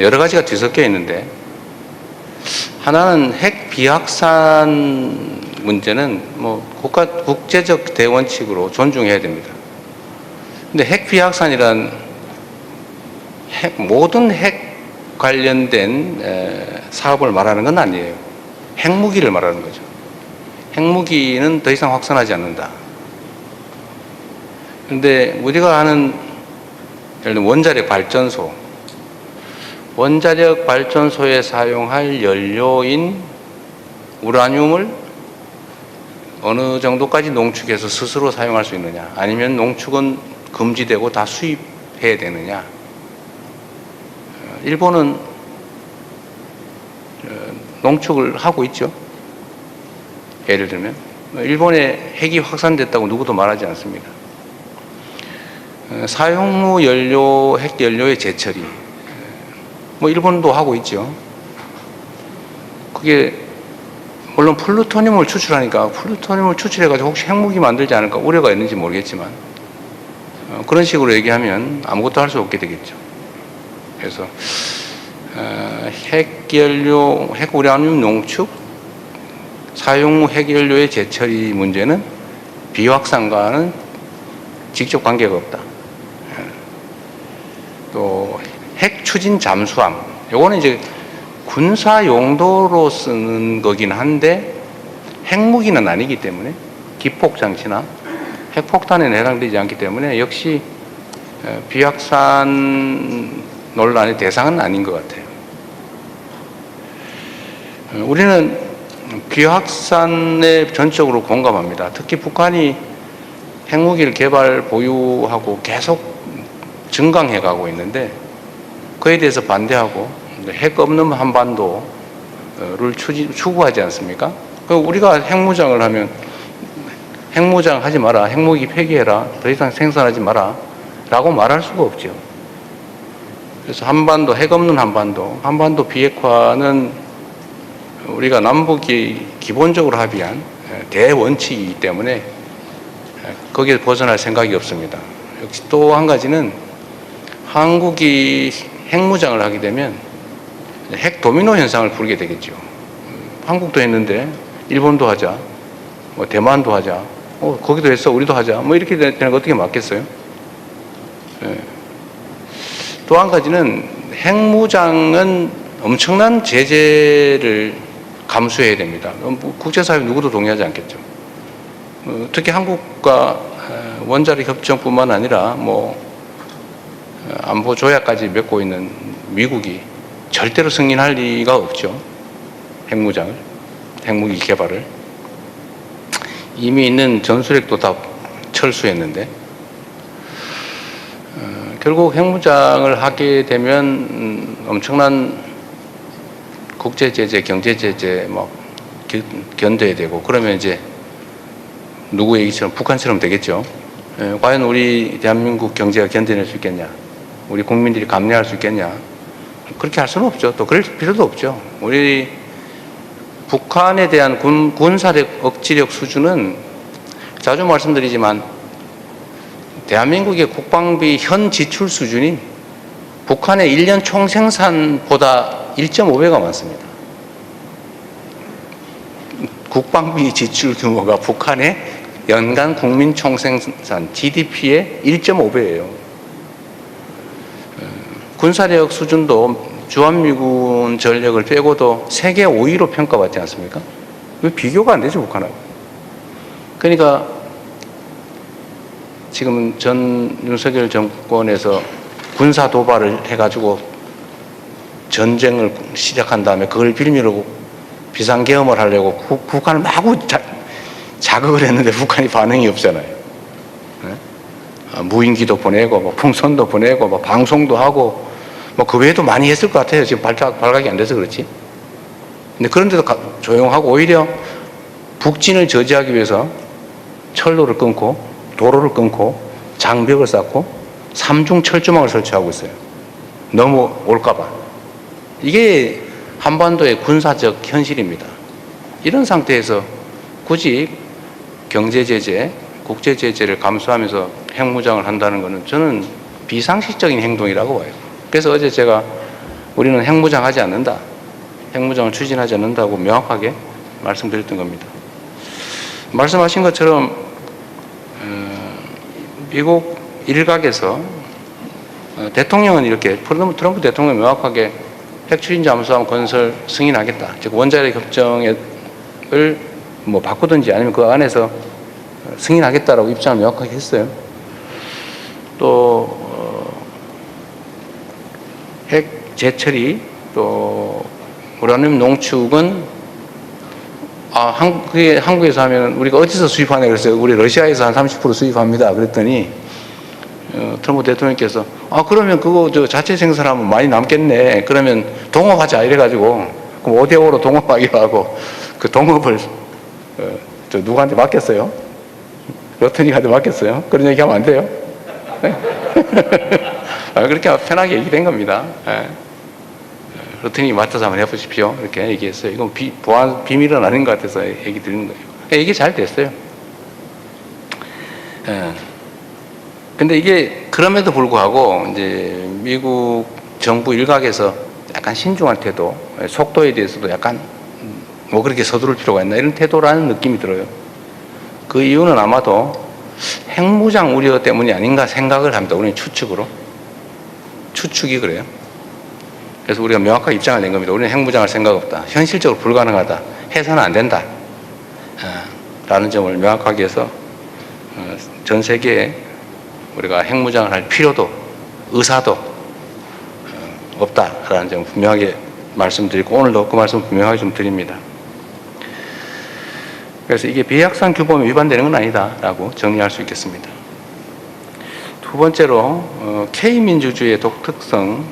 여러 가지가 뒤섞여 있는데 하나는 핵 비확산 문제는 뭐 국제적 대원칙으로 존중해야 됩니다. 근데 핵 비확산이란 모든 핵 관련된 사업을 말하는 건 아니에요. 핵무기를 말하는 거죠. 핵무기는 더 이상 확산하지 않는다. 그런데 우리가 아는 예를 들면 원자력 발전소에 사용할 연료인 우라늄을 어느 정도까지 농축해서 스스로 사용할 수 있느냐, 아니면 농축은 금지되고 다 수입해야 되느냐. 일본은 농축을 하고 있죠. 예를 들면 일본에 핵이 확산됐다고 누구도 말하지 않습니다. 사용 후 핵 연료의 재처리, 뭐 일본도 하고 있죠. 그게 물론 플루토늄을 추출하니까 플루토늄을 추출해가지고 혹시 핵무기 만들지 않을까 우려가 있는지 모르겠지만 그런 식으로 얘기하면 아무것도 할 수 없게 되겠죠. 그래서 핵 우라늄 농축, 사용 후 핵연료의 재처리 문제는 비확산과는 직접 관계가 없다. 또 핵 추진 잠수함, 요거는 이제 군사 용도로 쓰는 거긴 한데 핵무기는 아니기 때문에 기폭 장치나 핵폭탄에는 해당되지 않기 때문에 역시 비확산 논란의 대상은 아닌 것 같아요. 우리는 비확산에 전적으로 공감합니다. 특히 북한이 핵무기를 개발, 보유하고 계속 증강해 가고 있는데 그에 대해서 반대하고 핵 없는 한반도를 추구하지 않습니까? 우리가 핵무장을 하면 핵무장 하지 마라, 핵무기 폐기해라, 더 이상 생산하지 마라 라고 말할 수가 없죠. 그래서 한반도, 핵 없는 한반도 비핵화는 우리가 남북이 기본적으로 합의한 대원칙이기 때문에 거기에 벗어날 생각이 없습니다. 역시 또 한 가지는 한국이 핵무장을 하게 되면 핵 도미노 현상을 부르게 되겠죠. 한국도 했는데 일본도 하자, 뭐 대만도 하자, 거기도 했어 우리도 하자, 뭐 이렇게 되는 거 어떻게 맞겠어요? 예. 또 한 가지는 핵무장은 엄청난 제재를 감수해야 됩니다. 국제사회 누구도 동의하지 않겠죠. 특히 한국과 원자력 협정뿐만 아니라 뭐 안보 조약까지 맺고 있는 미국이 절대로 승인할 리가 없죠. 핵무장을, 핵무기 개발을. 이미 있는 전술핵도 다 철수했는데 결국 핵무장을 하게 되면 엄청난 국제 제재, 경제 제재 막 견뎌야 되고 그러면 이제 누구 얘기처럼 북한처럼 되겠죠. 과연 우리 대한민국 경제가 견뎌낼 수 있겠냐? 우리 국민들이 감내할 수 있겠냐? 그렇게 할 수는 없죠. 또 그럴 필요도 없죠. 우리 북한에 대한 군사력 억지력 수준은 자주 말씀드리지만 대한민국의 국방비 현 지출 수준이 북한의 1년 총생산보다 1.5배가 많습니다. 국방비 지출 규모가 북한의 연간 국민 총생산 GDP의 1.5배예요. 군사력 수준도 주한미군 전력을 빼고도 세계 5위로 평가받지 않습니까? 비교가 안 되죠, 북한하고. 그러니까 지금 전 윤석열 정권에서 군사 도발을 해가지고 전쟁을 시작한 다음에 그걸 빌미로 비상계엄을 하려고 북한을 마구 자극을 했는데 북한이 반응이 없잖아요. 네? 무인기도 보내고 뭐 풍선도 보내고 뭐 방송도 하고 뭐 그 외에도 많이 했을 것 같아요. 지금 발각이 안 돼서 그렇지. 근데 그런데도 조용하고 오히려 북진을 저지하기 위해서 철로를 끊고 도로를 끊고 장벽을 쌓고 삼중 철조망을 설치하고 있어요. 넘어올까봐. 이게 한반도의 군사적 현실입니다. 이런 상태에서 굳이 경제 제재, 국제 제재를 감수하면서 핵무장을 한다는 것은 저는 비상식적인 행동이라고 봐요. 그래서 어제 제가 우리는 핵무장하지 않는다, 핵무장을 추진하지 않는다고 명확하게 말씀드렸던 겁니다. 말씀하신 것처럼 미국 일각에서 대통령은 이렇게 트럼프 대통령이 명확하게 핵추진 잠수함 건설 승인하겠다. 즉 원자력 협정을 뭐 바꾸든지 아니면 그 안에서 승인하겠다라고 입장을 명확하게 했어요. 또 핵 재처리 또 우라늄 농축은 그게 한국에서 하면 우리가 어디서 수입하냐 그랬어요. 우리 러시아에서 한 30% 수입합니다. 그랬더니 트럼프 대통령께서 그러면 그거 저 자체 생산하면 많이 남겠네. 그러면 동업하자 이래가지고 그럼 5대5로 동업하기로 하고 그 동업을 저 누구한테 맡겼어요? 로터니한테 맡겼어요? 그런 얘기하면 안 돼요? 네? 그렇게 편하게 얘기된 겁니다. 네. 로터니 맡아서 한번 해보십시오. 이렇게 얘기했어요. 이건 보안 비밀은 아닌 것 같아서 얘기 드리는 거예요. 이게 잘 됐어요. 예. 근데 이게 그럼에도 불구하고 이제 미국 정부 일각에서 약간 신중한 태도, 속도에 대해서도 약간 뭐 그렇게 서두를 필요가 있나 이런 태도라는 느낌이 들어요. 그 이유는 아마도 핵무장 우려 때문이 아닌가 생각을 합니다. 우리는 추측이 그래요. 그래서 우리가 명확하게 입장을 낸 겁니다. 우리는 핵무장할 생각 없다. 현실적으로 불가능하다. 해서는 안 된다. 라는 점을 명확하게 해서 전 세계에 우리가 핵무장을 할 필요도 의사도 없다라는 점을 분명하게 말씀드리고 오늘도 그 말씀 분명하게 좀 드립니다. 그래서 이게 비약상 규범에 위반되는 건 아니다라고 정리할 수 있겠습니다. 두 번째로 K민주주의의 독특성,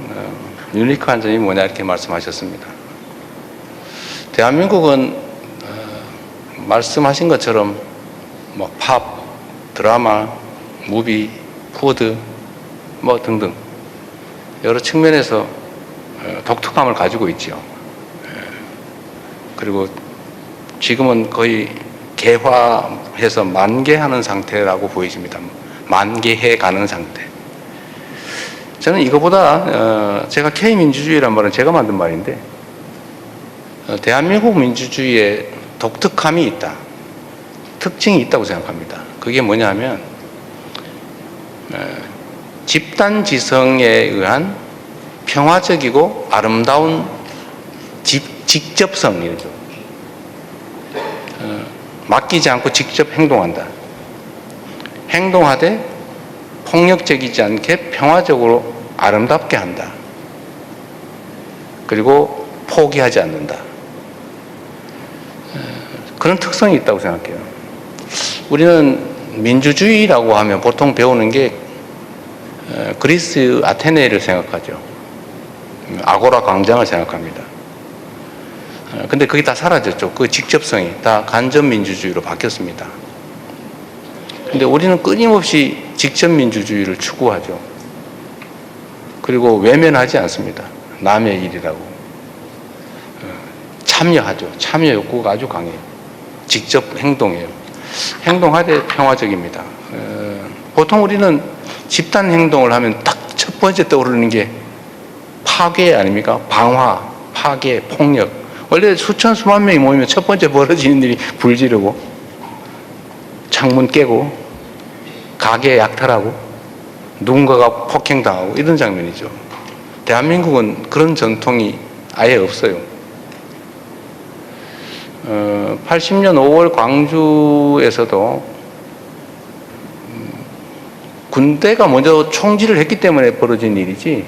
유니크한 점이 뭐냐 이렇게 말씀하셨습니다. 대한민국은 말씀하신 것처럼 뭐 팝, 드라마, 무비, 푸드 뭐 등등 여러 측면에서 독특함을 가지고 있죠. 그리고 지금은 거의 개화해서 만개하는 상태라고 보이십니다. 만개해 가는 상태. 저는 이거보다 제가 K민주주의란 말은 제가 만든 말인데 대한민국 민주주의에 독특함이 있다. 특징이 있다고 생각합니다. 그게 뭐냐면 집단지성에 의한 평화적이고 아름다운 직접성이죠. 맡기지 않고 직접 행동한다. 행동하되 폭력적이지 않게 평화적으로 아름답게 한다. 그리고 포기하지 않는다. 그런 특성이 있다고 생각해요. 우리는 민주주의라고 하면 보통 배우는 게 그리스 아테네를 생각하죠. 아고라 광장을 생각합니다. 근데 그게 다 사라졌죠. 그 직접성이 다 간접 민주주의로 바뀌었습니다. 근데 우리는 끊임없이 직접 민주주의를 추구하죠. 그리고 외면하지 않습니다. 남의 일이라고. 참여하죠. 참여 욕구가 아주 강해요. 직접 행동해요. 행동하되 평화적입니다. 보통 우리는 집단 행동을 하면 딱 첫 번째 떠오르는 게 파괴 아닙니까? 방화, 파괴, 폭력. 원래 수천 수만 명이 모이면 첫 번째 벌어지는 일이 불 지르고 창문 깨고 가게 약탈하고 누군가가 폭행당하고 이런 장면이죠. 대한민국은 그런 전통이 아예 없어요. 80년 5월 광주에서도 군대가 먼저 총질을 했기 때문에 벌어진 일이지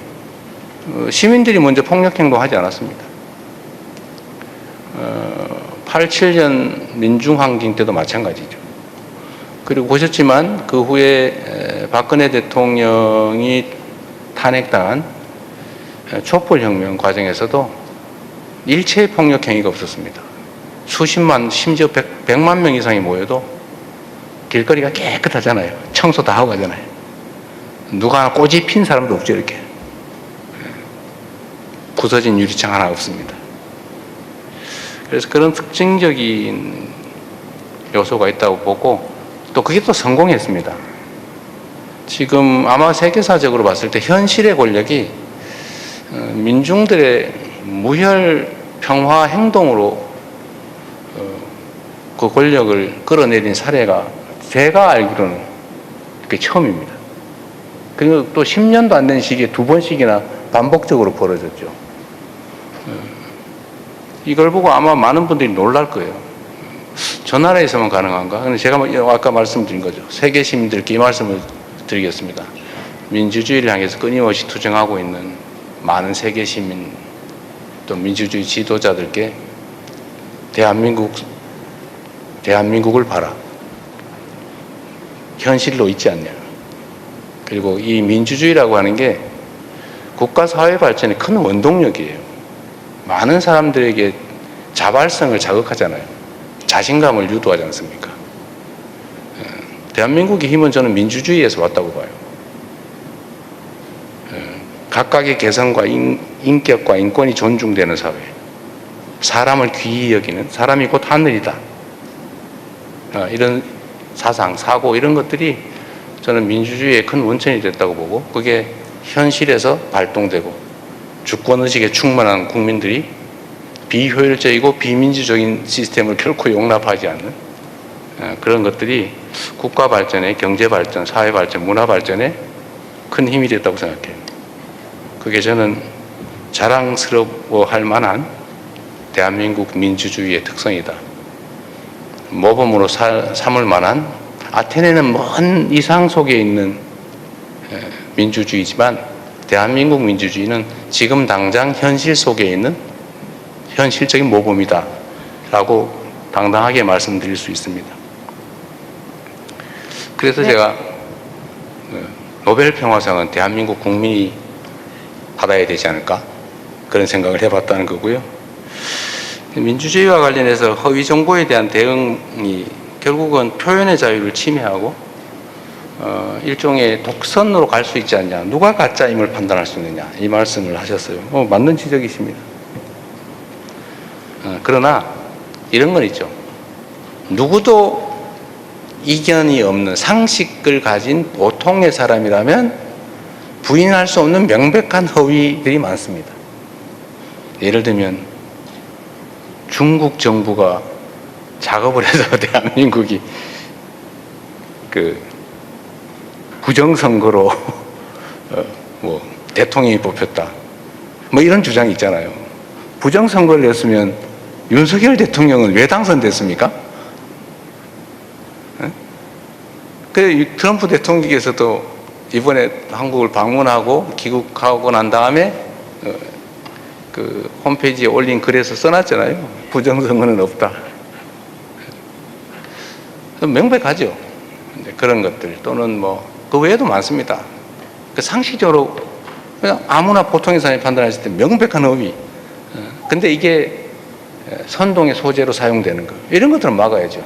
시민들이 먼저 폭력행동하지 않았습니다. 87년 민중항쟁 때도 마찬가지죠. 그리고 보셨지만 그 후에 박근혜 대통령이 탄핵당한 촛불혁명 과정에서도 일체의 폭력행위가 없었습니다. 수십만 심지어 100만 명 이상이 모여도 길거리가 깨끗하잖아요. 청소 다 하고 가잖아요. 누가 하나 꼬집 핀 사람도 없죠. 이렇게 부서진 유리창 하나 없습니다. 그래서 그런 특징적인 요소가 있다고 보고 또 그게 또 성공했습니다. 지금 아마 세계사적으로 봤을 때 현실의 권력이 민중들의 무혈 평화 행동으로 그 권력을 끌어내린 사례가 제가 알기로는 그게 처음입니다. 그리고 또 10년도 안 된 시기에 2번씩이나 반복적으로 벌어졌죠. 이걸 보고 아마 많은 분들이 놀랄 거예요. 저 나라에서만 가능한가? 근데 제가 아까 말씀드린 거죠. 세계 시민들께 이 말씀을 드리겠습니다. 민주주의를 향해서 끊임없이 투쟁하고 있는 많은 세계 시민 또 민주주의 지도자들께 대한민국을 봐라. 현실로 있지 않냐. 그리고 이 민주주의라고 하는 게 국가 사회 발전의 큰 원동력이에요. 많은 사람들에게 자발성을 자극하잖아요. 자신감을 유도하지 않습니까? 대한민국의 힘은 저는 민주주의에서 왔다고 봐요. 각각의 개성과 인격과 인권이 존중되는 사회, 사람을 귀히 여기는 사람이 곧 하늘이다. 이런 사상, 사고 이런 것들이 저는 민주주의의 큰 원천이 됐다고 보고 그게 현실에서 발동되고 주권의식에 충만한 국민들이 비효율적이고 비민주적인 시스템을 결코 용납하지 않는 그런 것들이 국가 발전에 경제 발전, 사회 발전, 문화 발전에 큰 힘이 됐다고 생각해요. 그게 저는 자랑스러워할 만한 대한민국 민주주의의 특성이다. 모범으로 삼을 만한 아테네는 먼 이상 속에 있는 민주주의지만 대한민국 민주주의는 지금 당장 현실 속에 있는 현실적인 모범이다 라고 당당하게 말씀드릴 수 있습니다. 그래서 네. 제가 노벨 평화상은 대한민국 국민이 받아야 되지 않을까 그런 생각을 해봤다는 거고요. 민주주의와 관련해서 허위 정보에 대한 대응이 결국은 표현의 자유를 침해하고 일종의 독선으로 갈 수 있지 않냐. 누가 가짜임을 판단할 수 있느냐. 이 말씀을 하셨어요. 맞는 지적이십니다. 그러나 이런 건 있죠. 누구도 이견이 없는 상식을 가진 보통의 사람이라면 부인할 수 없는 명백한 허위들이 많습니다. 예를 들면 중국 정부가 작업을 해서 대한민국이 그 부정선거로 뭐 대통령이 뽑혔다, 뭐 이런 주장이 있잖아요. 부정선거를 했으면 윤석열 대통령은 왜 당선됐습니까? 그 트럼프 대통령께서도 이번에 한국을 방문하고 귀국하고 난 다음에 그 홈페이지에 올린 글에서 써놨잖아요. 부정선거는 없다. 명백하죠. 그런 것들 또는 뭐 그 외에도 많습니다. 그 상식적으로 그냥 아무나 보통의 사람이 판단했을 때 명백한 허위. 근데 이게 선동의 소재로 사용되는 거, 이런 것들은 막아야죠.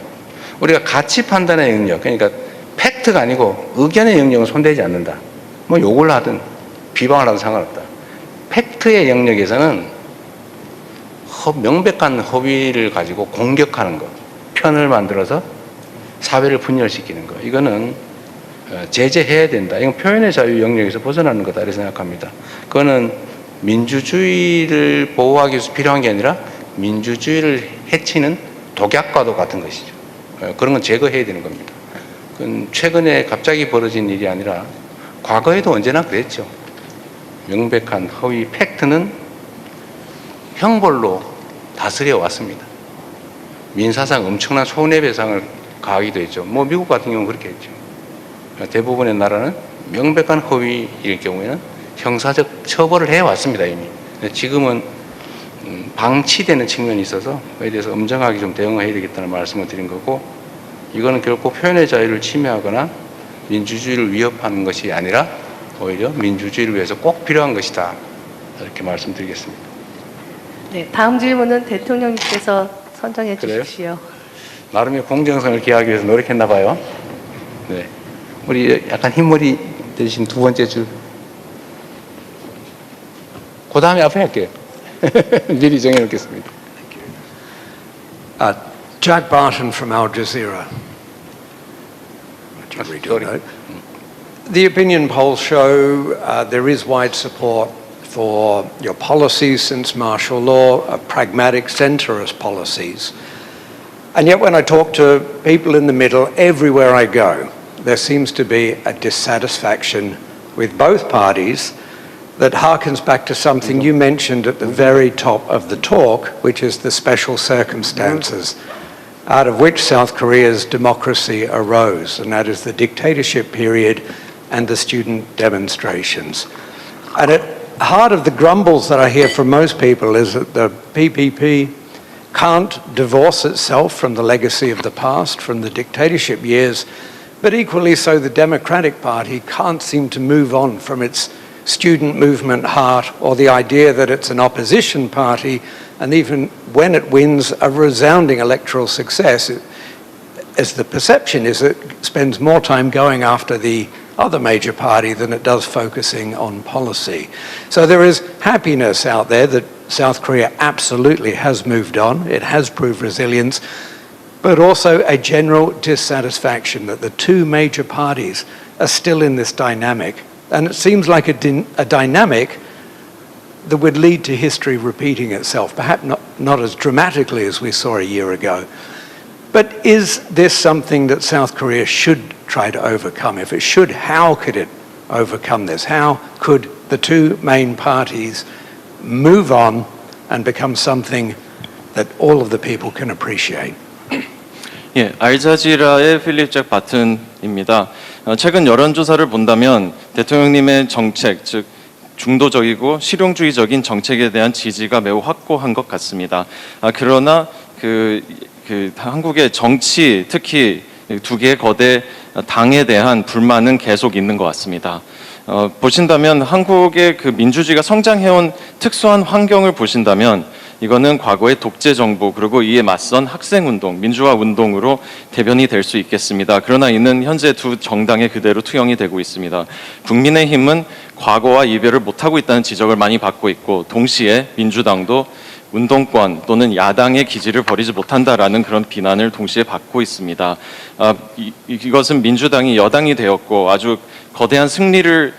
우리가 가치 판단의 영역, 그러니까 팩트가 아니고 의견의 영역은 손대지 않는다. 뭐 욕을 하든 비방을 하든 상관없다. 팩트의 영역에서는 명백한 허위를 가지고 공격하는 것, 편을 만들어서 사회를 분열시키는 것, 이거는 제재해야 된다. 이건 표현의 자유 영역에서 벗어나는 거다 이렇게 생각합니다. 그거는 민주주의를 보호하기 위해서 필요한 게 아니라 민주주의를 해치는 독약과도 같은 것이죠. 그런 건 제거해야 되는 겁니다. 그건 최근에 갑자기 벌어진 일이 아니라 과거에도 언제나 그랬죠. 명백한 허위 팩트는 형벌로 다스려 왔습니다. 민사상 엄청난 손해배상을 가하기도 했죠. 뭐 미국 같은 경우는 그렇게 했죠. 대부분의 나라는 명백한 허위일 경우에는 형사적 처벌을 해왔습니다, 이미. 지금은 방치되는 측면이 있어서 그에 대해서 엄정하게 좀 대응해야 되겠다는 말씀을 드린 거고, 이거는 결코 표현의 자유를 침해하거나 민주주의를 위협하는 것이 아니라 오히려 민주주의를 위해서 꼭 필요한 것이다, 이렇게 말씀드리겠습니다. 네, 다음 질문은 대통령님께서 선정해 그래요? 주십시오. 나름의 공정성을 기하기 위해서 노력했나 봐요. 네, 우리 약간 흰머리 대신 두 번째 줄. 그 다음에 앞에 할게요. 미리 정해놓겠습니다. Jack Barton from Al Jazeera. The opinion polls show there is wide support for your policies since martial law, pragmatic centrist policies. And yet when I talk to people in the middle, everywhere I go, there seems to be a dissatisfaction with both parties that harkens back to something you mentioned at the very top of the talk, which is the special circumstances out of which South Korea's democracy arose, and that is the dictatorship period and the student demonstrations. And at the heart of the grumbles that I hear from most people is that the PPP can't divorce itself from the legacy of the past, from the dictatorship years, but equally so the Democratic Party can't seem to move on from its student movement heart or the idea that it's an opposition party, and even when it wins a resounding electoral success, as the perception is, it spends more time going after the other major party than it does focusing on policy. So there is happiness out there that South Korea absolutely has moved on, it has proved resilience, but also a general dissatisfaction that the two major parties are still in this dynamic. And it seems like a dynamic that would lead to history repeating itself, perhaps not as dramatically as we saw a year ago. But is this something that South Korea should try to overcome? If it should, how could it overcome this? How could the two main parties move on and become something that all of the people can appreciate? 예, 알자지라의 필립 잭 바튼입니다. 최근 여론조사를 본다면 대통령님의 정책, 즉 중도적이고 실용주의적인 정책에 대한 지지가 매우 확고한 것 같습니다. 그러나 한국의 정치, 특히 두 개의 거대 당에 대한 불만은 계속 있는 것 같습니다. 보신다면 한국의 그 민주주의가 성장해온 특수한 환경을 보신다면 이거는 과거의 독재 정부 그리고 이에 맞선 학생운동, 민주화 운동으로 대변이 될 수 있겠습니다. 그러나 이는 현재 두 정당에 그대로 투영이 되고 있습니다. 국민의힘은 과거와 이별을 못하고 있다는 지적을 많이 받고 있고, 동시에 민주당도 운동권 또는 야당의 기지를 버리지 못한다라는 그런 비난을 동시에 받고 있습니다. 이것은 민주당이 여당이 되었고 아주 거대한 승리를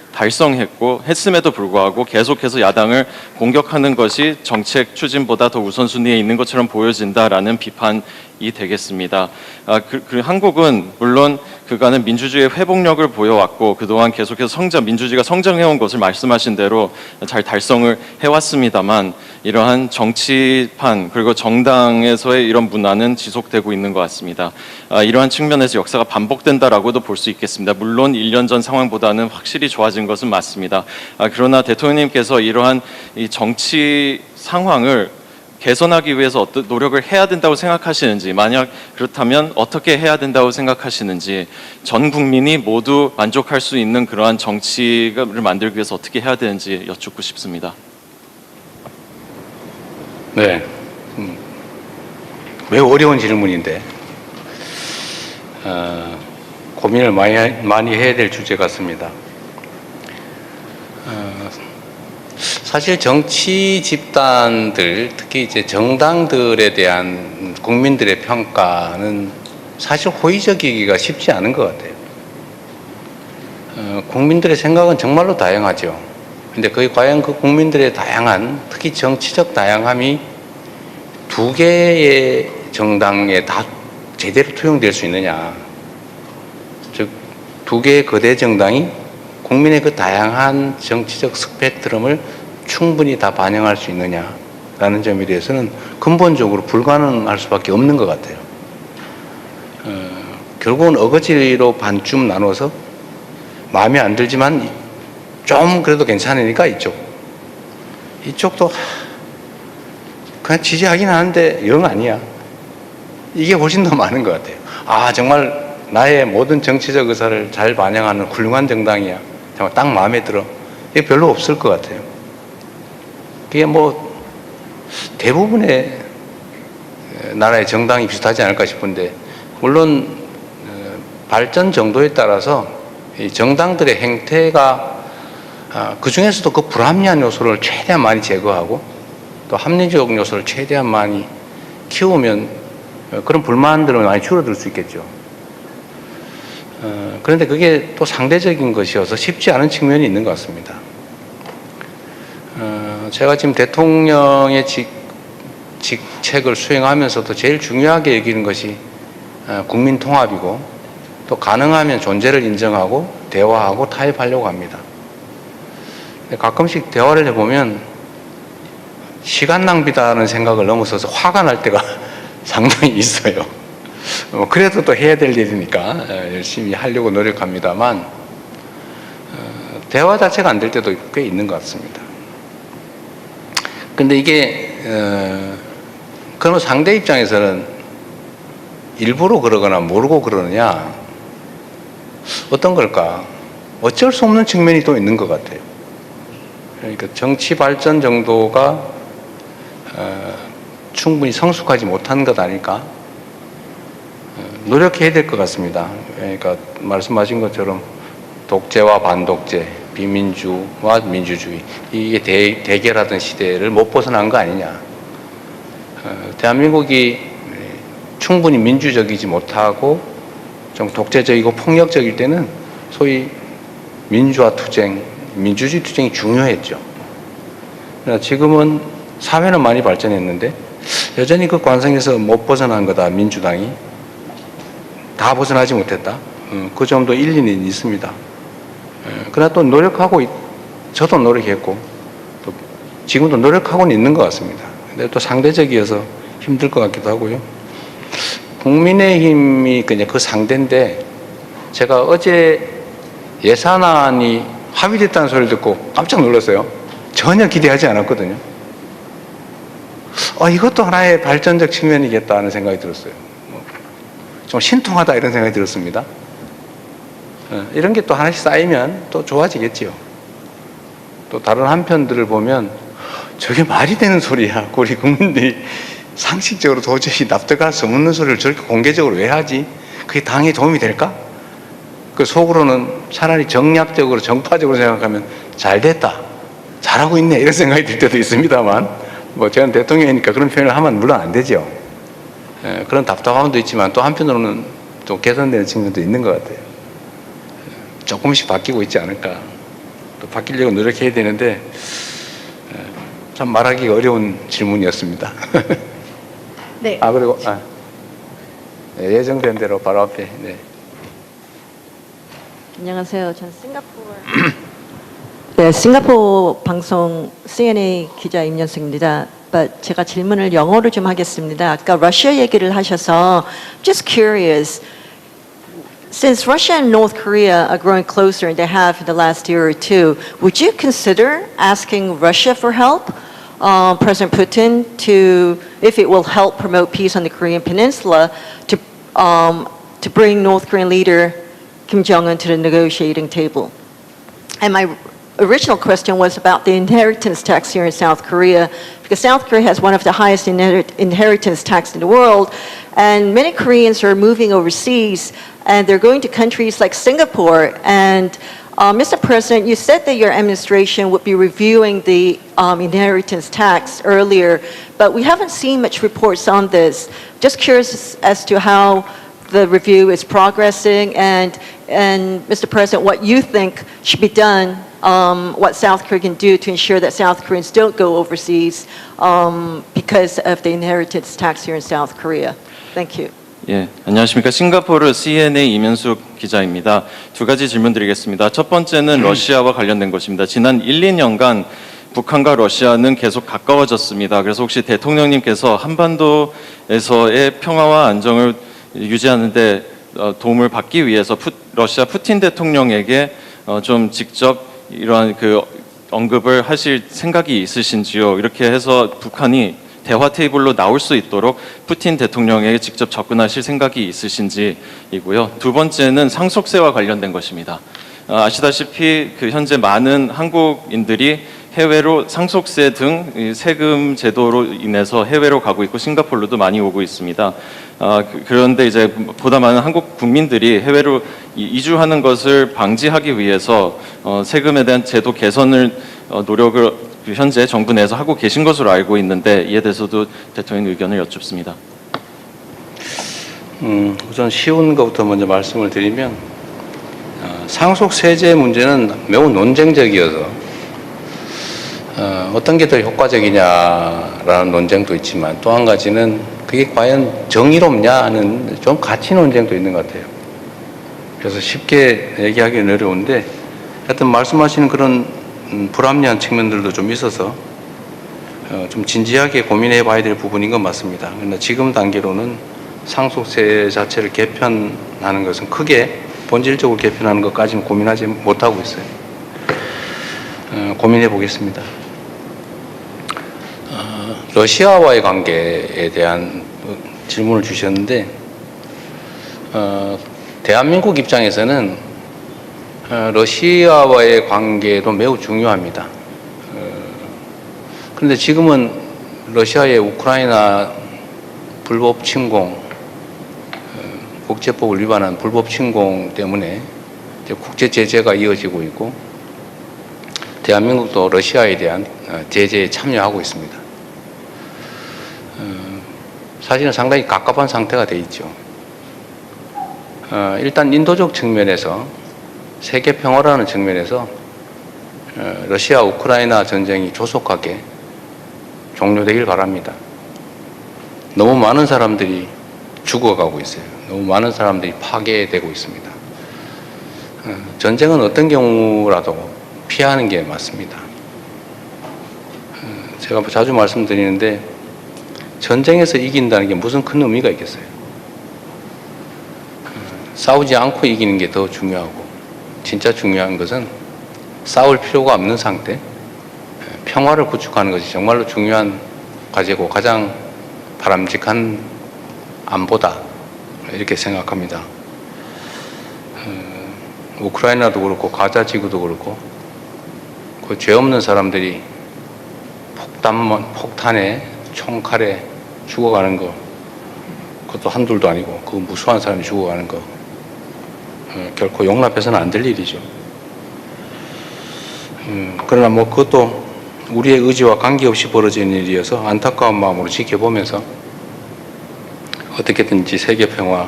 했음에도 불구하고 계속해서 야당을 공격하는 것이 정책 추진보다 더 우선순위에 있는 것처럼 보여진다라는 비판이 되겠습니다. 한국은 물론 그간은 민주주의의 회복력을 보여왔고 그동안 계속해서 민주주의가 성장해온 것을 말씀하신 대로 잘 달성을 해왔습니다만 이러한 정치판 그리고 정당에서의 이런 문화는 지속되고 있는 것 같습니다. 이러한 측면에서 역사가 반복된다라고도 볼 수 있겠습니다. 물론 1년 전 상황보다는 확실히 좋아진 것은 맞습니다. 그러나 대통령님께서 이러한 이 정치 상황을 개선하기 위해서 어떤 노력을 해야 된다고 생각하시는지, 만약 그렇다면 어떻게 해야 된다고 생각하시는지, 전 국민이 모두 만족할 수 있는 그러한 정치를 만들기 위해서 어떻게 해야 되는지 여쭙고 싶습니다. 네, 매우 어려운 질문인데 고민을 많이 해야 될 주제 같습니다. 사실 정치 집단들, 특히 이제 정당들에 대한 국민들의 평가는 사실 호의적이기가 쉽지 않은 것 같아요. 국민들의 생각은 정말로 다양하죠. 근데 과연 그 국민들의 다양한, 특히 정치적 다양함이 두 개의 정당에 다 제대로 투영될 수 있느냐. 즉, 두 개의 거대 정당이 국민의 그 다양한 정치적 스펙트럼을 충분히 다 반영할 수 있느냐라는 점에 대해서는 근본적으로 불가능할 수밖에 없는 것 같아요. 결국은 어거지로 반쯤 나눠서 마음에 안 들지만 좀 그래도 괜찮으니까 이쪽도 그냥 지지하긴 하는데 영 아니야. 이게 훨씬 더 많은 것 같아요. 정말 나의 모든 정치적 의사를 잘 반영하는 훌륭한 정당이야. 정말 딱 마음에 들어. 이게 별로 없을 것 같아요. 그게 대부분의 나라의 정당이 비슷하지 않을까 싶은데, 물론 발전 정도에 따라서 이 정당들의 행태가 그 중에서도 그 불합리한 요소를 최대한 많이 제거하고 또 합리적 요소를 최대한 많이 키우면 그런 불만들은 많이 줄어들 수 있겠죠. 그런데 그게 또 상대적인 것이어서 쉽지 않은 측면이 있는 것 같습니다. 제가 지금 대통령의 직책을 수행하면서도 제일 중요하게 여기는 것이 국민 통합이고, 또 가능하면 존재를 인정하고 대화하고 타협하려고 합니다. 가끔씩 대화를 해보면 시간 낭비다라는 생각을 넘어서서 화가 날 때가 상당히 있어요. 그래도 또 해야 될 일이니까 열심히 하려고 노력합니다만 대화 자체가 안 될 때도 꽤 있는 것 같습니다. 근데 이게 그러면 상대 입장에서는 일부러 그러거나 모르고 그러느냐, 어떤 걸까? 어쩔 수 없는 측면이 또 있는 것 같아요. 그러니까 정치 발전 정도가 충분히 성숙하지 못한 것 아닐까? 노력해야 될 것 같습니다. 그러니까 말씀하신 것처럼 독재와 반독재, 비민주와 민주주의, 이게 대결하던 시대를 못 벗어난 거 아니냐. 대한민국이 충분히 민주적이지 못하고 좀 독재적이고 폭력적일 때는 소위 민주화 투쟁, 민주주의 투쟁이 중요했죠. 그러나 지금은 사회는 많이 발전했는데 여전히 그 관성에서 못 벗어난 거다. 민주당이 다 벗어나지 못했다. 그 점도 일리는 있습니다. 그러나 또 노력하고, 저도 노력했고 또 지금도 노력하고는 있는 것 같습니다. 근데 또 상대적이어서 힘들 것 같기도 하고요. 국민의힘이 그냥 그 상대인데, 제가 어제 예산안이 합의됐다는 소리를 듣고 깜짝 놀랐어요. 전혀 기대하지 않았거든요. 이것도 하나의 발전적 측면이겠다 하는 생각이 들었어요. 좀 신통하다 이런 생각이 들었습니다. 이런 게 또 하나씩 쌓이면 또 좋아지겠지요. 또 다른 한편들을 보면 저게 말이 되는 소리야. 우리 국민들이 상식적으로 도저히 납득할 수 없는 소리를 저렇게 공개적으로 왜 하지? 그게 당에 도움이 될까? 그 속으로는 차라리 정략적으로 정파적으로 생각하면 잘 됐다, 잘하고 있네 이런 생각이 들 때도 있습니다만, 뭐 저는 대통령이니까 그런 표현을 하면 물론 안 되죠. 그런 답답함도 있지만 또 한편으로는 또 개선되는 측면도 있는 것 같아요. 조금씩 바뀌고 있지 않을까. 또 바뀌려고 노력해야 되는데 참 말하기가 어려운 질문이었습니다. 네. 그리고 네, 예정된 대로 바로 앞에. 네. 안녕하세요. 전 네, 싱가포르 방송 CNA 기자 임연숙입니다. 제가 질문을 영어로 좀 하겠습니다. 아까 러시아 얘기를 하셔서 just curious. Since Russia and North Korea are growing closer and they have in the last year or two, would you consider asking Russia for help, President Putin, if it will help promote peace on the Korean Peninsula, to bring North Korean leader Kim Jong-un to the negotiating table? And my original question was about the inheritance tax here in South Korea, because South Korea has one of the highest inheritance tax in the world, and many Koreans are moving overseas, and they're going to countries like Singapore. And Mr. President, you said that your administration would be reviewing the inheritance tax earlier, but we haven't seen much reports on this. Just curious as to how the review is progressing, and Mr. President, what you think should be done, what South Korea can do to ensure that South Koreans don't go overseas because of the inheritance tax here in South Korea. Thank you. 예, 안녕하십니까. 싱가포르 CNA 이면숙 기자입니다. 두 가지 질문 드리겠습니다. 첫 번째는 러시아와 관련된 것입니다. 지난 1, 2년간 북한과 러시아는 계속 가까워졌습니다. 그래서 혹시 대통령님께서 한반도에서의 평화와 안정을 유지하는 데 도움을 받기 위해서 러시아 푸틴 대통령에게 좀 직접 이러한 그 언급을 하실 생각이 있으신지요? 이렇게 해서 북한이 대화 테이블로 나올 수 있도록 푸틴 대통령에게 직접 접근하실 생각이 있으신지이고요. 두 번째는 상속세와 관련된 것입니다. 아시다시피 현재 많은 한국인들이 해외로 상속세 등 세금 제도로 인해서 해외로 가고 있고 싱가포르도 많이 오고 있습니다. 그런데 이제 보다 많은 한국 국민들이 해외로 이주하는 것을 방지하기 위해서 세금에 대한 제도 개선을 노력을 현재 정부 내에서 하고 계신 것으로 알고 있는데 이에 대해서도 대통령 의견을 여쭙습니다. 우선 쉬운 것부터 먼저 말씀을 드리면 상속세제 문제는 매우 논쟁적이어서 어떤 게 더 효과적이냐라는 논쟁도 있지만 또 한 가지는 그게 과연 정의롭냐 하는 좀 가치 논쟁도 있는 것 같아요. 그래서 쉽게 얘기하기는 어려운데 하여튼 말씀하시는 그런 불합리한 측면들도 좀 있어서 좀 진지하게 고민해 봐야 될 부분인 건 맞습니다. 그러나 지금 단계로는 상속세 자체를 개편하는 것은 크게 본질적으로 개편하는 것까지는 고민하지 못하고 있어요. 고민해 보겠습니다. 러시아와의 관계에 대한 질문을 주셨는데 대한민국 입장에서는 러시아와의 관계도 매우 중요합니다. 그런데 지금은 러시아의 우크라이나 불법 침공, 국제법을 위반한 불법 침공 때문에 국제 제재가 이어지고 있고 대한민국도 러시아에 대한 제재에 참여하고 있습니다. 사실은 상당히 갑갑한 상태가 돼 있죠. 일단 인도적 측면에서 세계 평화라는 측면에서 러시아 우크라이나 전쟁이 조속하게 종료되길 바랍니다. 너무 많은 사람들이 죽어가고 있어요. 너무 많은 사람들이 파괴되고 있습니다. 전쟁은 어떤 경우라도 피하는 게 맞습니다. 제가 자주 말씀드리는데 전쟁에서 이긴다는 게 무슨 큰 의미가 있겠어요. 싸우지 않고 이기는 게 더 중요하고 진짜 중요한 것은 싸울 필요가 없는 상태, 평화를 구축하는 것이 정말로 중요한 과제고 가장 바람직한 안보다 이렇게 생각합니다. 우크라이나도 그렇고 가자 지구도 그렇고 그 죄 없는 사람들이 폭탄에 총칼에 죽어가는 거 그것도 한둘도 아니고 그 무수한 사람이 죽어가는 거 결코 용납해서는 안 될 일이죠. 그러나 뭐 그것도 우리의 의지와 관계없이 벌어진 일이어서 안타까운 마음으로 지켜보면서 어떻게든지 세계 평화,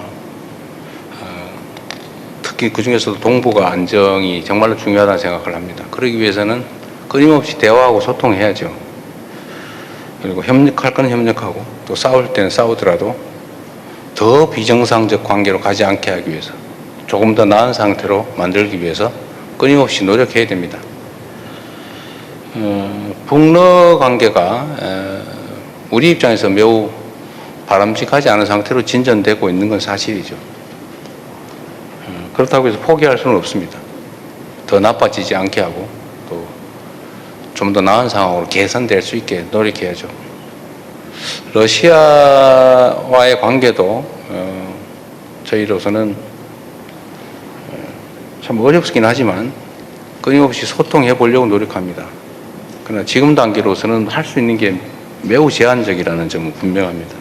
특히 그 중에서도 동북아 안정이 정말로 중요하다는 생각을 합니다. 그러기 위해서는 끊임없이 대화하고 소통해야죠. 그리고 협력할 건 협력하고 또 싸울 때는 싸우더라도 더 비정상적 관계로 가지 않게 하기 위해서 조금 더 나은 상태로 만들기 위해서 끊임없이 노력해야 됩니다. 북러 관계가 우리 입장에서 매우 바람직하지 않은 상태로 진전되고 있는 건 사실이죠. 그렇다고 해서 포기할 수는 없습니다. 더 나빠지지 않게 하고 또 좀 더 나은 상황으로 개선될 수 있게 노력해야죠. 러시아와의 관계도 저희로서는 참 어렵긴 하지만 끊임없이 소통해 보려고 노력합니다. 그러나 지금 단계로서는 할 수 있는 게 매우 제한적이라는 점은 분명합니다.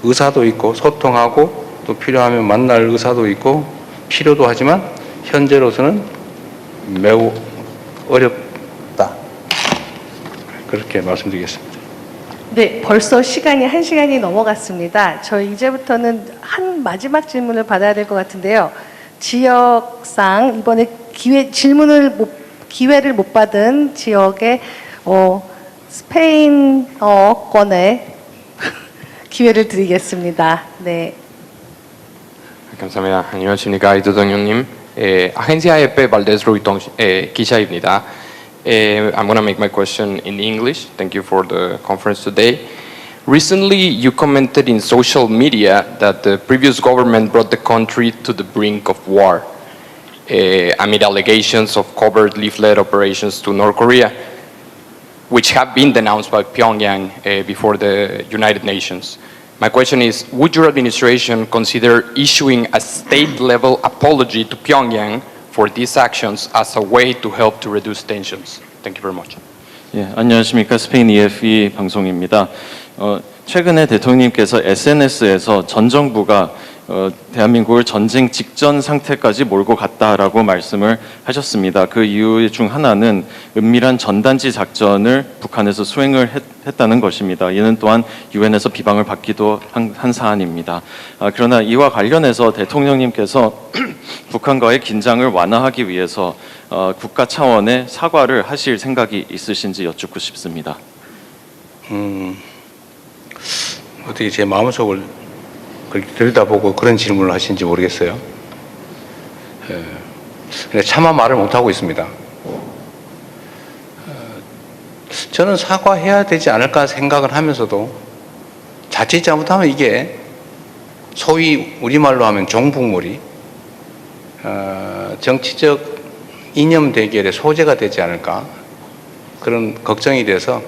의사도 있고 소통하고 또 필요하면 만날 의사도 있고 필요도 하지만 현재로서는 매우 어렵다. 그렇게 말씀드리겠습니다. 네, 벌써 시간이 1시간이 넘어갔습니다. 저희 이제부터는 한 마지막 질문을 받아야 될 것 같은데요. 지역상 이번에 기회를 못 받은 지역의 스페인어권의 기회를 드리겠습니다. 네. 감사합니다. 안녕하십니까, 이도동영님. 아헨시아 AFP 발데스 로이통 기자입니다. I'm going to make my question in English. Thank you for the conference today. Recently, you commented in social media that the previous government brought the country to the brink of war amid allegations of covert leaflet operations to North Korea, which have been denounced by Pyongyang before the United Nations. My question is, would your administration consider issuing a state-level apology to Pyongyang for these actions as a way to help to reduce tensions? Thank you very much. 예, 안녕하십니까. 스페인 EFE 방송입니다. 최근에 대통령님께서 SNS에서 전 정부가 대한민국을 전쟁 직전 상태까지 몰고 갔다라고 말씀을 하셨습니다. 그 이유 중 하나는 은밀한 전단지 작전을 북한에서 수행을 했다는 것입니다. 이는 또한 유엔에서 비방을 받기도 한 사안입니다. 그러나 이와 관련해서 대통령님께서 북한과의 긴장을 완화하기 위해서 국가 차원의 사과를 하실 생각이 있으신지 여쭙고 싶습니다. 어떻게 제 마음속을 그렇게 들여다보고 그런 질문을 하신지 모르겠어요. 차마 말을 못하고 있습니다. 저는 사과해야 되지 않을까 생각을 하면서도 자칫 잘못하면 이게 소위 우리말로 하면 종북몰이 정치적 이념 대결의 소재가 되지 않을까 그런 걱정이 돼서